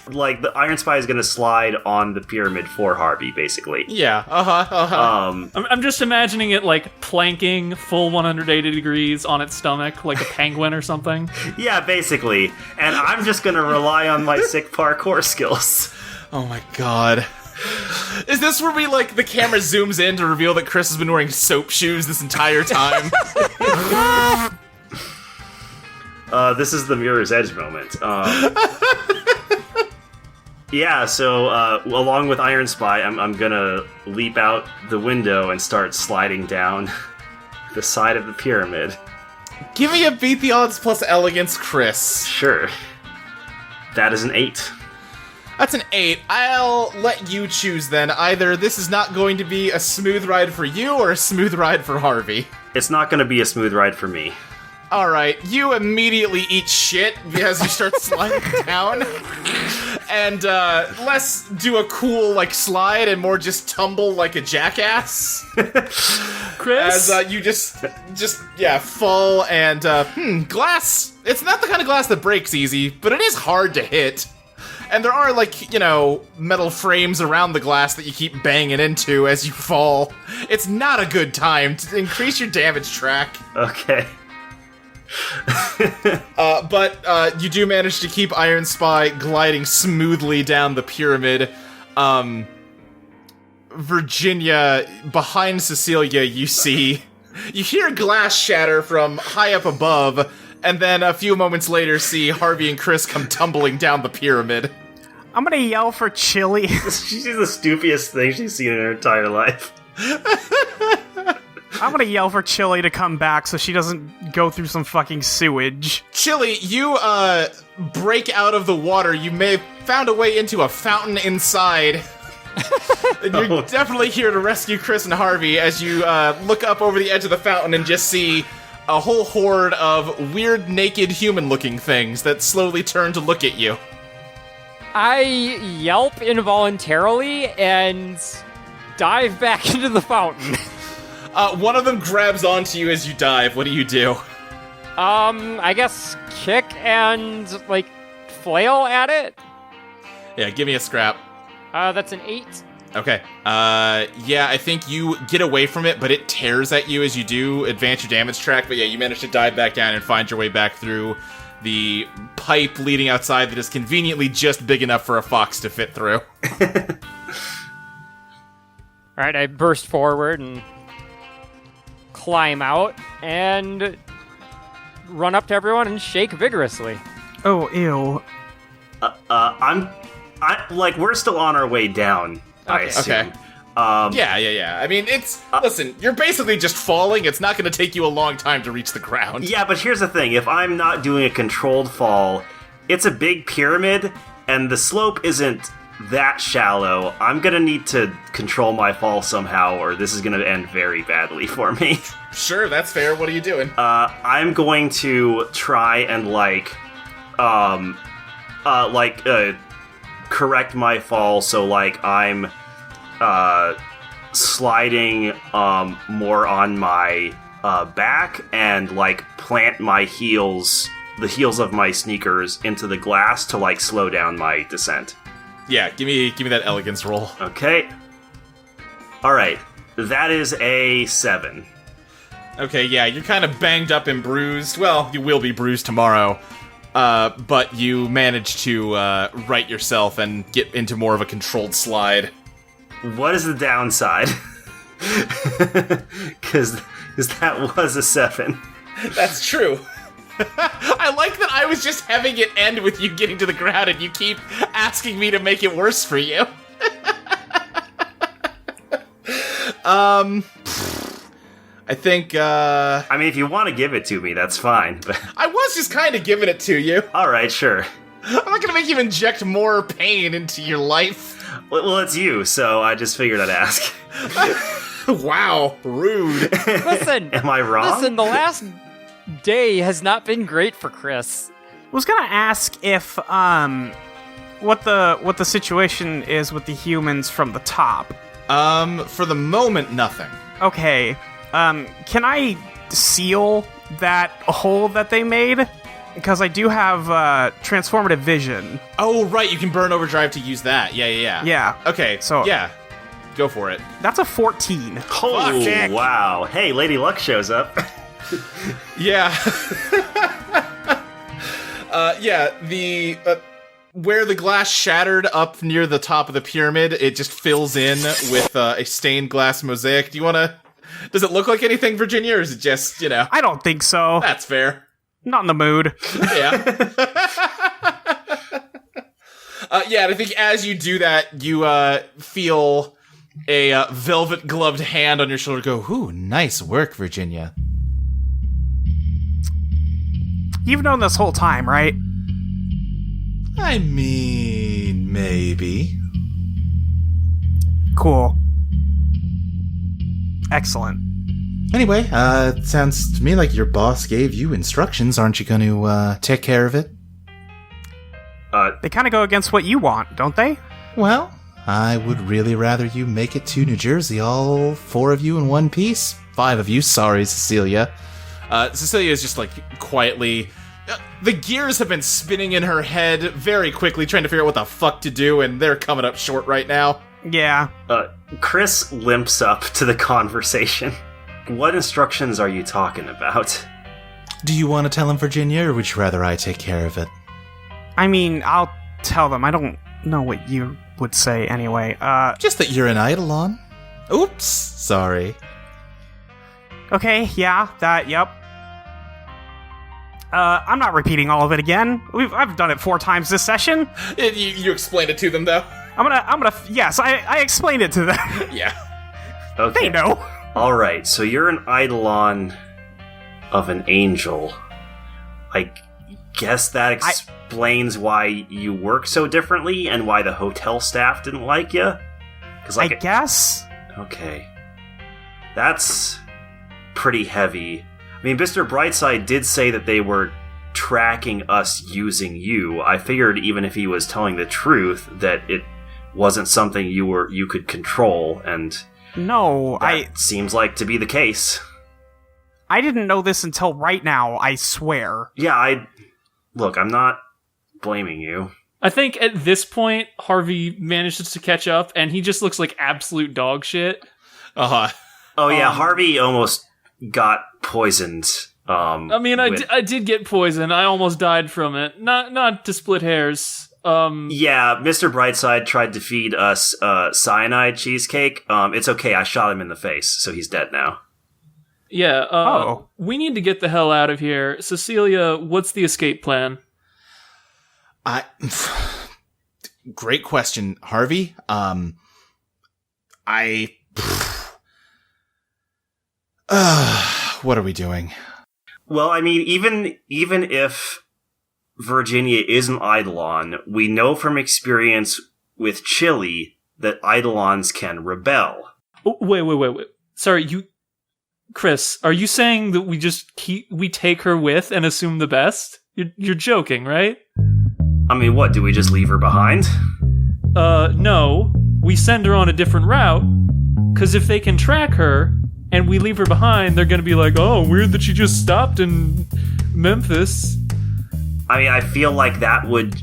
C: Like, the Iron Spy is gonna slide on the pyramid for Harvey, basically.
A: Yeah,
D: I'm just imagining it, like, planking full 180 degrees on its stomach, like a penguin or something.
C: Yeah, basically. And I'm just gonna rely on my sick parkour skills.
A: Oh my god. Is this where we, the camera zooms in to reveal that Chris has been wearing soap shoes this entire time?
C: This is the Mirror's Edge moment. Yeah, so, along with Iron Spy, I'm gonna leap out the window and start sliding down the side of the pyramid.
A: Give me a beat the odds plus elegance, Chris.
C: Sure. That is an 8.
A: That's an 8. I'll let you choose then. Either this is not going to be a smooth ride for you or a smooth ride for Harvey.
C: It's not gonna be a smooth ride for me.
A: Alright, you immediately eat shit as you start sliding down. And, less do a cool, slide and more just tumble like a jackass.
D: Chris?
A: As, you just, fall and, glass. It's not the kind of glass that breaks easy, but it is hard to hit. And there are, metal frames around the glass that you keep banging into as you fall. It's not a good time to increase your damage track.
C: Okay.
A: But you do manage to keep Iron Spy gliding smoothly down the pyramid. Virginia, behind Cecilia, you hear glass shatter from high up above, and then a few moments later see Harvey and Chris come tumbling down the pyramid.
E: I'm gonna yell for Chili.
C: She's the stupidest thing she's seen in her entire life.
E: I'm gonna yell for Chili to come back so she doesn't go through some fucking sewage.
A: Chili, you break out of the water. You may have found a way into a fountain inside. And you're definitely here to rescue Chris and Harvey as you look up over the edge of the fountain and just see a whole horde of weird, naked, human-looking things that slowly turn to look at you.
B: I yelp involuntarily and dive back into the fountain.
A: One of them grabs onto you as you dive. What do you do?
B: I guess kick and, flail at it?
A: Yeah, give me a scrap.
B: That's an 8.
A: Okay. Yeah, I think you get away from it, but it tears at you as you do advance your damage track. But yeah, you manage to dive back down and find your way back through the pipe leading outside that is conveniently just big enough for a fox to fit through.
B: Alright, I burst forward and climb out and run up to everyone and shake vigorously.
E: Oh, ew.
C: We're still on our way down, I assume.
A: Okay. Yeah. I mean, listen, you're basically just falling. It's not going to take you a long time to reach the ground.
C: Yeah, but here's the thing. If I'm not doing a controlled fall, it's a big pyramid, and the slope isn't that shallow. I'm going to need to control my fall somehow, or this is going to end very badly for me.
A: Sure, that's fair. What are you doing?
C: I'm going to try and, correct my fall so, I'm sliding more on my back and plant my heels, the heels of my sneakers, into the glass to slow down my descent.
A: Yeah, give me that elegance roll.
C: Okay. All right, that is a 7.
A: Okay, yeah, you're kind of banged up and bruised. Well, you will be bruised tomorrow. But you manage to right yourself and get into more of a controlled slide.
C: What is the downside? Because that was a 7.
A: That's true. I like that I was just having it end with you getting to the ground and you keep asking me to make it worse for you. I think,
C: I mean, if you want to give it to me, that's fine, but...
A: I was just kind of giving it to you.
C: Alright, sure.
A: I'm not gonna make you inject more pain into your life.
C: Well, it's you, so I just figured I'd ask.
A: Wow, rude.
B: Listen!
C: Am I wrong?
B: Listen, the last day has not been great for Chris.
E: I was gonna ask if, what the situation is with the humans from the top.
A: For the moment, nothing.
E: Okay, can I seal that hole that they made? Because I do have, transformative vision.
A: Oh, right, you can burn overdrive to use that. Yeah.
E: Yeah.
A: Okay,
E: So-
A: yeah. Go for it.
E: That's a 14.
C: Oh,
A: Fuck.
C: wow. Hey, Lady Luck shows up.
A: Yeah. The where the glass shattered up near the top of the pyramid, it just fills in with a stained glass mosaic. Do you want to... Does it look like anything, Virginia, or is it just,
E: I don't think so.
A: That's fair.
E: Not in the mood.
A: Yeah. Yeah, and I think as you do that, you feel a velvet-gloved hand on your shoulder go, "Ooh, nice work, Virginia."
E: You've known this whole time, right?
A: I mean, maybe.
E: Cool. Excellent.
A: Anyway, it sounds to me like your boss gave you instructions. Aren't you going to take care of it?
E: They kind of go against what you want, don't they?
A: Well, I would really rather you make it to New Jersey, all 4 of you in one piece. 5 of you, sorry, Cecilia. Cecilia is just, quietly... the gears have been spinning in her head very quickly, trying to figure out what the fuck to do, and they're coming up short right now.
E: Yeah.
C: Chris limps up to the conversation. What instructions are you talking about?
A: Do you want to tell him, Virginia, or would you rather I take care of it?
E: I mean, I'll tell them. I don't know what you would say anyway.
A: Just that you're an Eidolon. Oops, sorry.
E: Okay, yeah, yep. I'm not repeating all of it again. I've done it 4 times this session.
A: You explained it to them, though?
E: Yes, I explained it to them.
A: Yeah.
C: Okay.
E: They know.
C: All right, so you're an Eidolon of an angel. I guess that explains why you work so differently and why the hotel staff didn't like you.
E: I guess.
C: Okay. That's pretty heavy. I mean, Mr. Brightside did say that they were tracking us using you. I figured even if he was telling the truth, that it wasn't something you could control, and
E: no,
C: that seems like to be the case.
E: I didn't know this until right now, I swear.
C: Yeah, look, I'm not blaming you.
D: I think at this point, Harvey manages to catch up, and he just looks like absolute dog shit.
A: Uh-huh.
C: Oh yeah, Harvey almost got poisoned.
D: I did get poisoned. I almost died from it. Not to split hairs.
C: Yeah, Mr. Brightside tried to feed us cyanide cheesecake. It's okay, I shot him in the face, so he's dead now.
D: Yeah, we need to get the hell out of here. Cecilia, what's the escape plan?
A: Great question, Harvey. What are we doing?
C: Well, I mean, even if Virginia is an Eidolon, we know from experience with Chile that Eidolons can rebel.
D: Oh, wait. Sorry, Chris, are you saying that we take her with and assume the best? You're joking, right?
C: I mean, what, do we just leave her behind?
D: No. We send her on a different route, because if they can track her, and we leave her behind, they're gonna be like, oh, weird that she just stopped in Memphis.
C: I mean, I feel like that would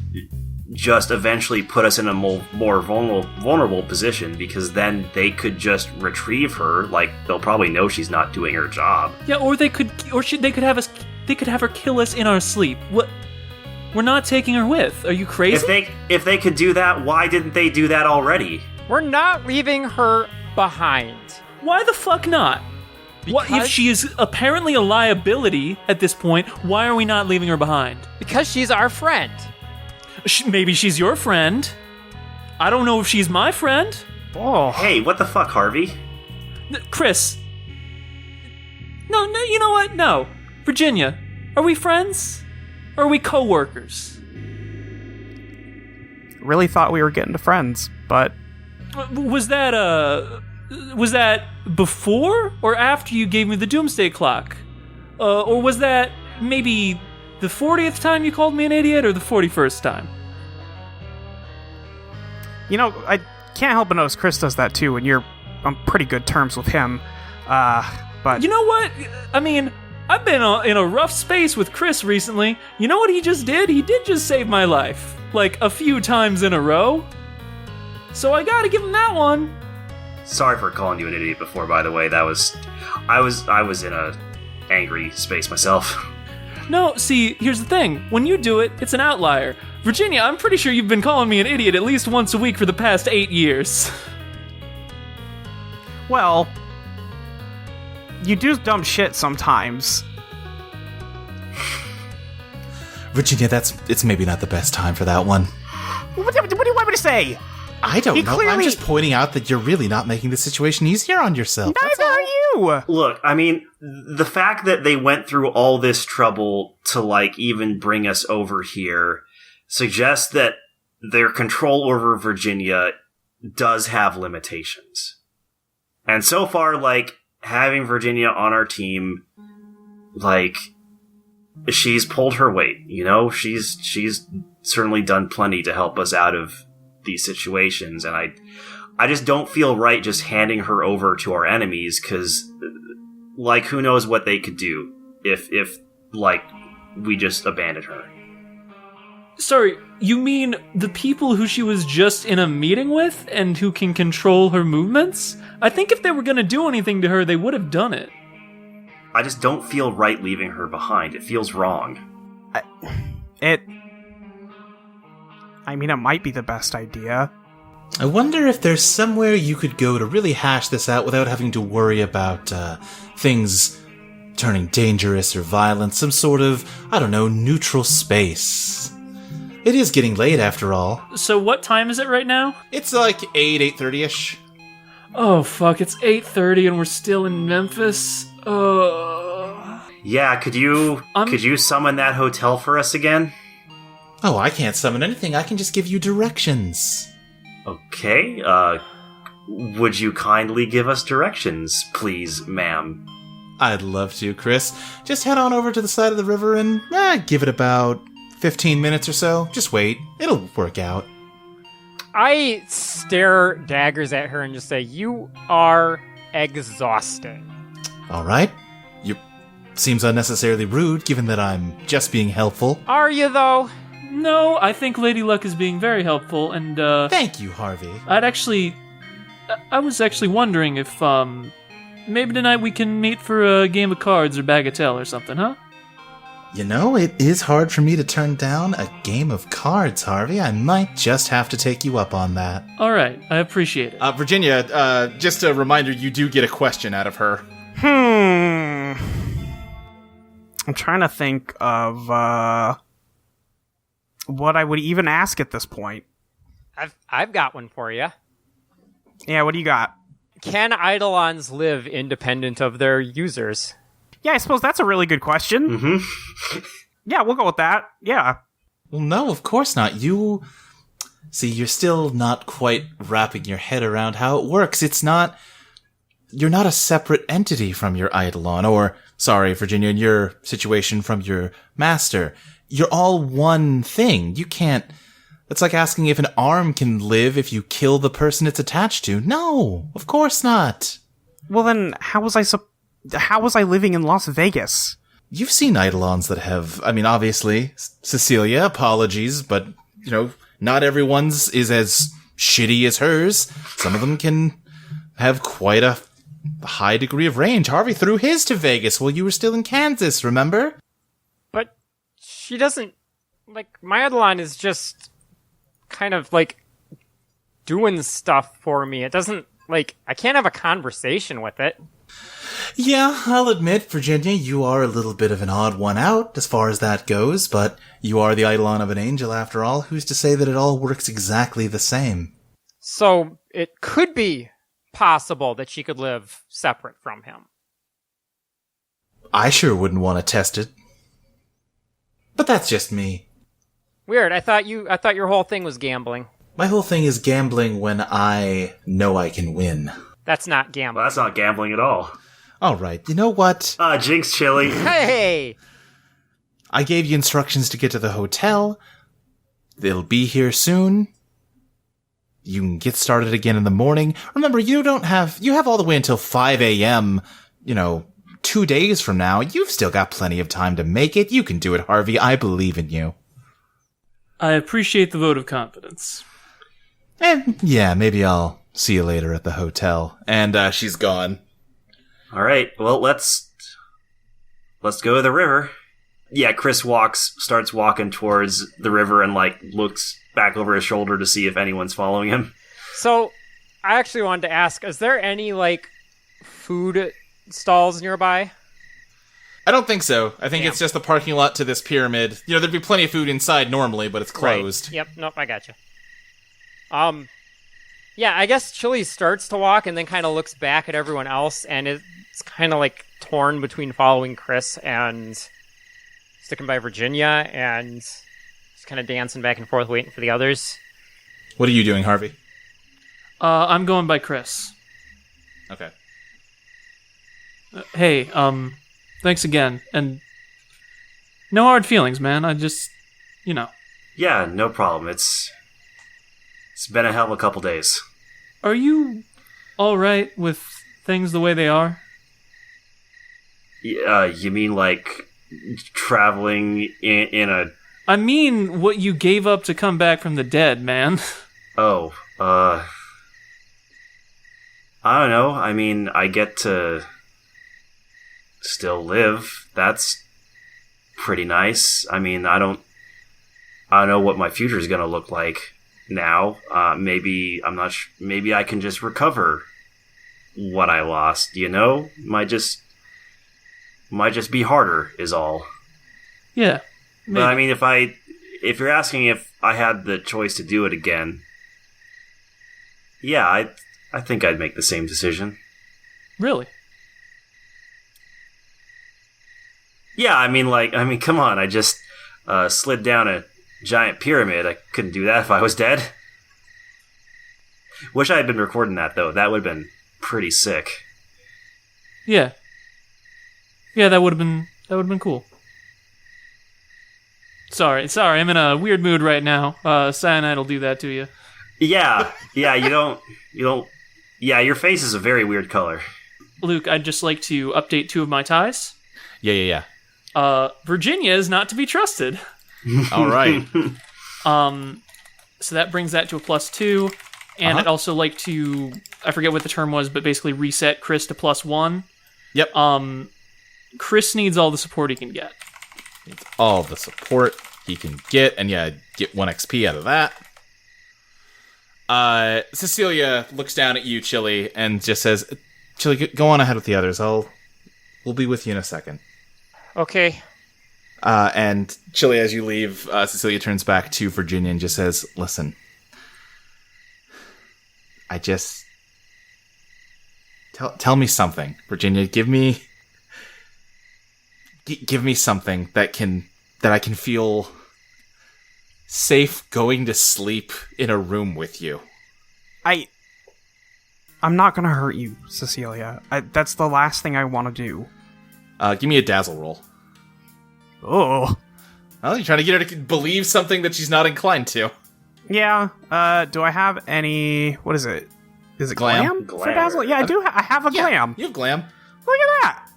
C: just eventually put us in a more vulnerable position, because then they could just retrieve her. Like, they'll probably know she's not doing her job.
D: Yeah, or they could have her kill us in our sleep. What? We're not taking her with. Are you crazy?
C: If they could do that, why didn't they do that already?
B: We're not leaving her behind.
D: Why the fuck not? What if she is apparently a liability at this point? Why are we not leaving her behind?
B: Because she's our friend.
D: Maybe she's your friend. I don't know if she's my friend.
E: Oh,
C: hey, what the fuck, Harvey?
D: Chris. No, you know what? No. Virginia, are we friends? Or are we co-workers?
E: Really thought we were getting to friends, but...
D: Was that before or after you gave me the doomsday clock? Or was that maybe the 40th time you called me an idiot, or the 41st time?
E: You know, I can't help but notice Chris does that too, and you're on pretty good terms with him. But...
D: You know what? I mean, I've been in a rough space with Chris recently. You know what he just did? He did just save my life. Like, a few times in a row. So I gotta give him that one.
C: Sorry for calling you an idiot before, by the way. I was in a angry space myself.
D: No, see, here's the thing. When you do it, it's an outlier. Virginia, I'm pretty sure you've been calling me an idiot at least once a week for the past 8 years.
E: Well, you do dumb shit sometimes.
A: Virginia, it's maybe not the best time for that one.
E: What do you want me to say?
A: I don't know. I'm just pointing out that you're really not making the situation easier on yourself.
E: Neither are you!
C: Look, I mean, the fact that they went through all this trouble to, like, even bring us over here suggests that their control over Virginia does have limitations. And so far, like, having Virginia on our team, like, she's pulled her weight, you know? She's certainly done plenty to help us out of these situations, and I just don't feel right just handing her over to our enemies, because, like, who knows what they could do if like, we just abandoned her.
D: Sorry, you mean the people who she was just in a meeting with and who can control her movements? I think if they were gonna do anything to her, they would have done it.
C: I just don't feel right leaving her behind. It feels wrong.
E: I mean, it might be the best idea.
A: I wonder if there's somewhere you could go to really hash this out without having to worry about things turning dangerous or violent, some sort of, I don't know, neutral space. It is getting late after all.
D: So what time is it right now?
A: It's like 8:30ish.
D: Oh, fuck, it's 8:30 and we're still in Memphis?
C: Yeah, could you summon that hotel for us again?
A: Oh, I can't summon anything. I can just give you directions.
C: Okay, would you kindly give us directions, please, ma'am?
A: I'd love to, Chris. Just head on over to the side of the river and give it about 15 minutes or so. Just wait. It'll work out.
B: I stare daggers at her and just say, "You are exhausting."
A: All right. You seems unnecessarily rude, given that I'm just being helpful.
B: Are you, though?
D: No, I think Lady Luck is being very helpful, and,
A: Thank you, Harvey.
D: I was actually wondering if, maybe tonight we can meet for a game of cards or bagatelle or something, huh?
A: You know, it is hard for me to turn down a game of cards, Harvey. I might just have to take you up on that.
D: Alright, I appreciate it.
A: Virginia, just a reminder, you do get a question out of her.
E: I'm trying to think of what I would even ask at this point.
B: I've got one for you.
E: Yeah, what do you got?
B: Can Eidolons live independent of their users?
E: Yeah, I suppose that's a really good question.
C: Mm-hmm.
E: Yeah, we'll go with that. Yeah.
A: Well, no, of course not. You're still not quite wrapping your head around how it works. You're not a separate entity from your Eidolon, or, sorry, Virginia, in your situation, from your master. You're all one thing. You can't... It's like asking if an arm can live if you kill the person it's attached to. No, of course not.
E: Well, then, how was I living in Las Vegas?
A: You've seen Eidolons that have... I mean, obviously, Cecilia, apologies, but, not everyone's is as shitty as hers. Some of them can have quite a high degree of range. Harvey threw his to Vegas while you were still in Kansas, remember?
B: But she doesn't... my Eidolon is just kind of, doing stuff for me. It doesn't, I can't have a conversation with it.
A: Yeah, I'll admit, Virginia, you are a little bit of an odd one out as far as that goes, but you are the Eidolon of an angel after all. Who's to say that it all works exactly the same?
B: So, it could be possible that she could live separate from him.
A: I sure wouldn't want to test it. But that's just me.
B: Weird, I thought your whole thing was gambling.
A: My whole thing is gambling when I know I can win.
B: That's not gambling.
C: Well, that's not gambling at all.
A: All right, you know what?
C: Jinx chili.
B: Hey!
A: I gave you instructions to get to the hotel. They'll be here soon. You can get started again in the morning. Remember, you have all the way until 5 a.m., 2 days from now. You've still got plenty of time to make it. You can do it, Harvey. I believe in you.
D: I appreciate the vote of confidence.
A: Yeah, maybe I'll see you later at the hotel. And she's gone.
C: All right, well, let's go to the river. Yeah, Chris starts walking towards the river and, looks back over his shoulder to see if anyone's following him.
B: So, I actually wanted to ask, is there any, food stalls nearby?
A: I don't think so. I think it's just the parking lot to this pyramid. There'd be plenty of food inside normally, but it's closed.
B: Right. Yep, nope, I gotcha. Yeah, I guess Chili starts to walk and then kind of looks back at everyone else, and it's kind of torn between following Chris and sticking by Virginia, and just kind of dancing back and forth, waiting for the others.
A: What are you doing, Harvey?
D: I'm going by Chris.
A: Okay.
D: Hey, thanks again, and no hard feelings, man. I just,
C: Yeah, no problem. It's been a hell of a couple days.
D: Are you all right with things the way they are?
C: You mean traveling in a...
D: I mean what you gave up to come back from the dead, man.
C: Oh, I don't know. I mean, I get to still live. That's pretty nice. I mean, I don't know what my future is going to look like now. Maybe maybe I can just recover what I lost, Might just Might just be harder, is all.
D: Yeah. Maybe.
C: But I mean, if you're asking if I had the choice to do it again, yeah, I think I'd make the same decision.
D: Really?
C: Yeah, I mean, come on, I just slid down a giant pyramid. I couldn't do that if I was dead. Wish I had been recording that, though. That would have been pretty sick.
D: Yeah. Yeah, that would have been cool. Sorry, I'm in a weird mood right now. Cyanide will do that to you.
C: Yeah, you don't, yeah, your face is a very weird color.
D: Luke, I'd just like to update 2 of my ties.
A: Yeah.
D: Virginia is not to be trusted.
A: All right.
D: So that brings that to a +2, and I'd also like to, I forget what the term was, but basically reset Chris to +1.
A: Yep.
D: Chris needs all the support he can get.
A: Needs all the support he can get, and yeah, get 1 XP out of that. Cecilia looks down at you, Chili, and just says, Chili, go on ahead with the others. We'll be with you in a second.
B: Okay.
A: And Chili, as you leave, Cecilia turns back to Virginia and just says, listen, tell me something, Virginia. Give me something that I can feel safe going to sleep in a room with you.
E: I'm not gonna hurt you, Cecilia. That's the last thing I want to do.
A: Give me a dazzle roll.
E: Oh.
A: Well, you're trying to get her to believe something that she's not inclined to.
E: Yeah. Do I have any? What is it? Is it glam for
C: Glamour.
E: dazzle? Yeah, I do. I have a glam.
A: You have glam.
E: Look at that.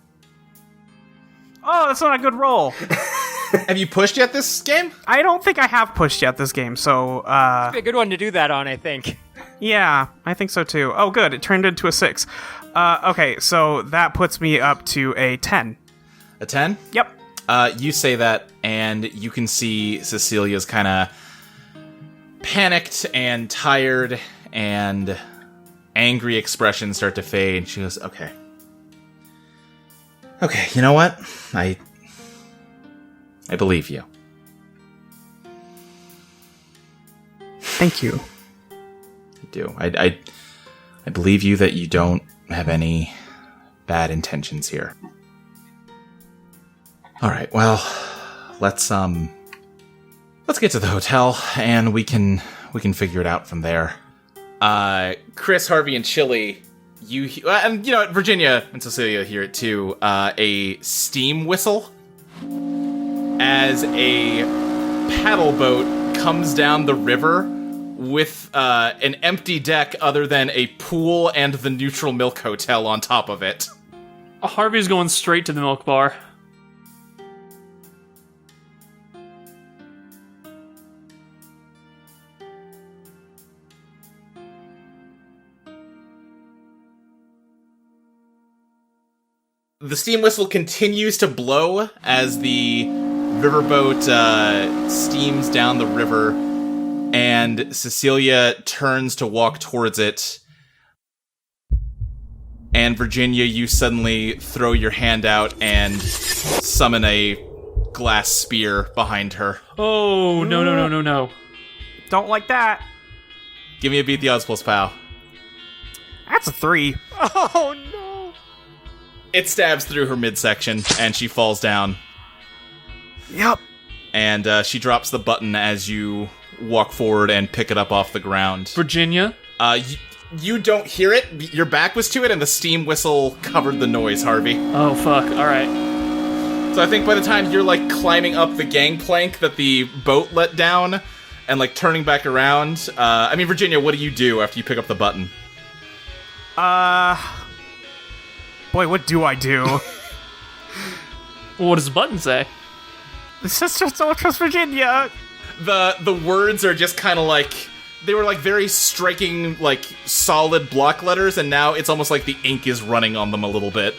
E: Oh, that's not a good roll.
A: Have you pushed yet this game?
E: I don't think I have pushed yet this game, so,
B: Be a good one to do that on, I think.
E: yeah, I think so too. Oh, good, it turned into a 6. Okay, so that puts me up to a 10.
A: A 10?
E: Yep.
A: You say that, and you can see Cecilia's kind of panicked and tired and angry expressions start to fade. She goes, okay, you know what? I believe you.
E: Thank you.
A: I do. I believe you that you don't have any bad intentions here. All right. Well, let's get to the hotel and we can figure it out from there. Chris, Harvey, and Chili, and you know what, Virginia and Cecilia hear it too. A steam whistle as a paddle boat comes down the river with an empty deck other than a pool and the Neutral Milk Hotel on top of it.
D: Harvey's going straight to the milk bar.
A: The steam whistle continues to blow as the riverboat steams down the river, and Cecilia turns to walk towards it. And Virginia, you suddenly throw your hand out and summon a glass spear behind her.
D: Oh, no.
E: Don't like that.
A: Give me a beat the odds plus pal.
E: That's a 3.
B: Oh, no.
A: It stabs through her midsection, and she falls down.
E: Yep.
A: And she drops the button as you walk forward and pick it up off the ground.
D: Virginia?
A: You don't hear it. Your back was to it, and the steam whistle covered the noise, Harvey.
D: Oh, fuck. Alright.
A: So I think by the time you're, like, climbing up the gangplank that the boat let down and, like, turning back around... Virginia, what do you do after you pick up the button?
E: Boy, what do I do?
D: Well, what does the button say?
E: The sisters don't trust Virginia.
A: The words are just kind of like... They were, like, very striking, like, solid block letters, and now it's almost like the ink is running on them a little bit.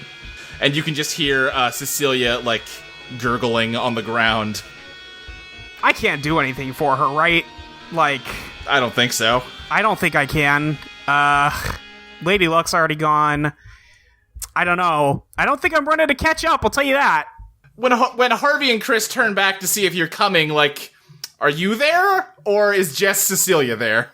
A: And you can just hear Cecilia, like, gurgling on the ground.
E: I can't do anything for her, right? Like...
A: I don't think so.
E: I don't think I can. Lady Luck's already gone. I don't know. I don't think I'm ready to catch up, I'll tell you that.
F: When Harvey and Chris turn back to see if you're coming, like, are you there? Or is just Cecilia there?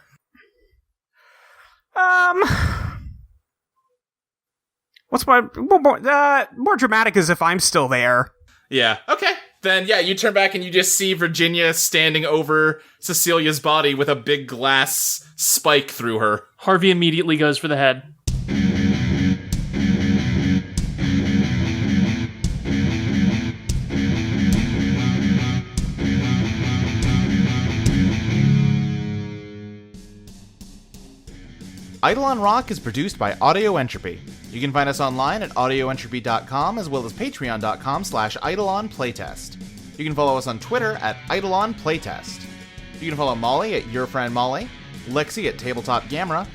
E: What's more dramatic is if I'm still there.
F: Yeah, okay. Then, yeah, you turn back and you just see Virginia standing over Cecilia's body with a big glass spike through her.
D: Harvey immediately goes for the head.
A: Eidolon Rock is produced by Audio Entropy. You can find us online at audioentropy.com as well as patreon.com/Eidolon Playtest. You can follow us on Twitter at Eidolon Playtest. You can follow Molly at Your Friend Molly, Lexi at Tabletop Gamera,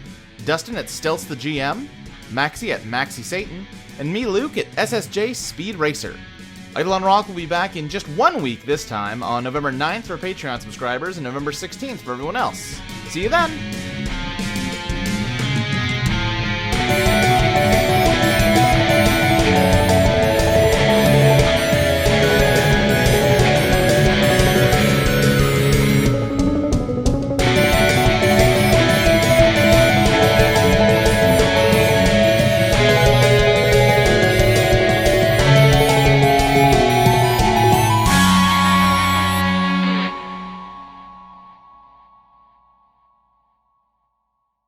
A: Dustin at Stelz the GM, Maxie at Maxie Satan, and me, Luke, at SSJ Speed Racer. Eidolon Rock will be back in just 1 week this time on November 9th for Patreon subscribers and November 16th for everyone else. See you then!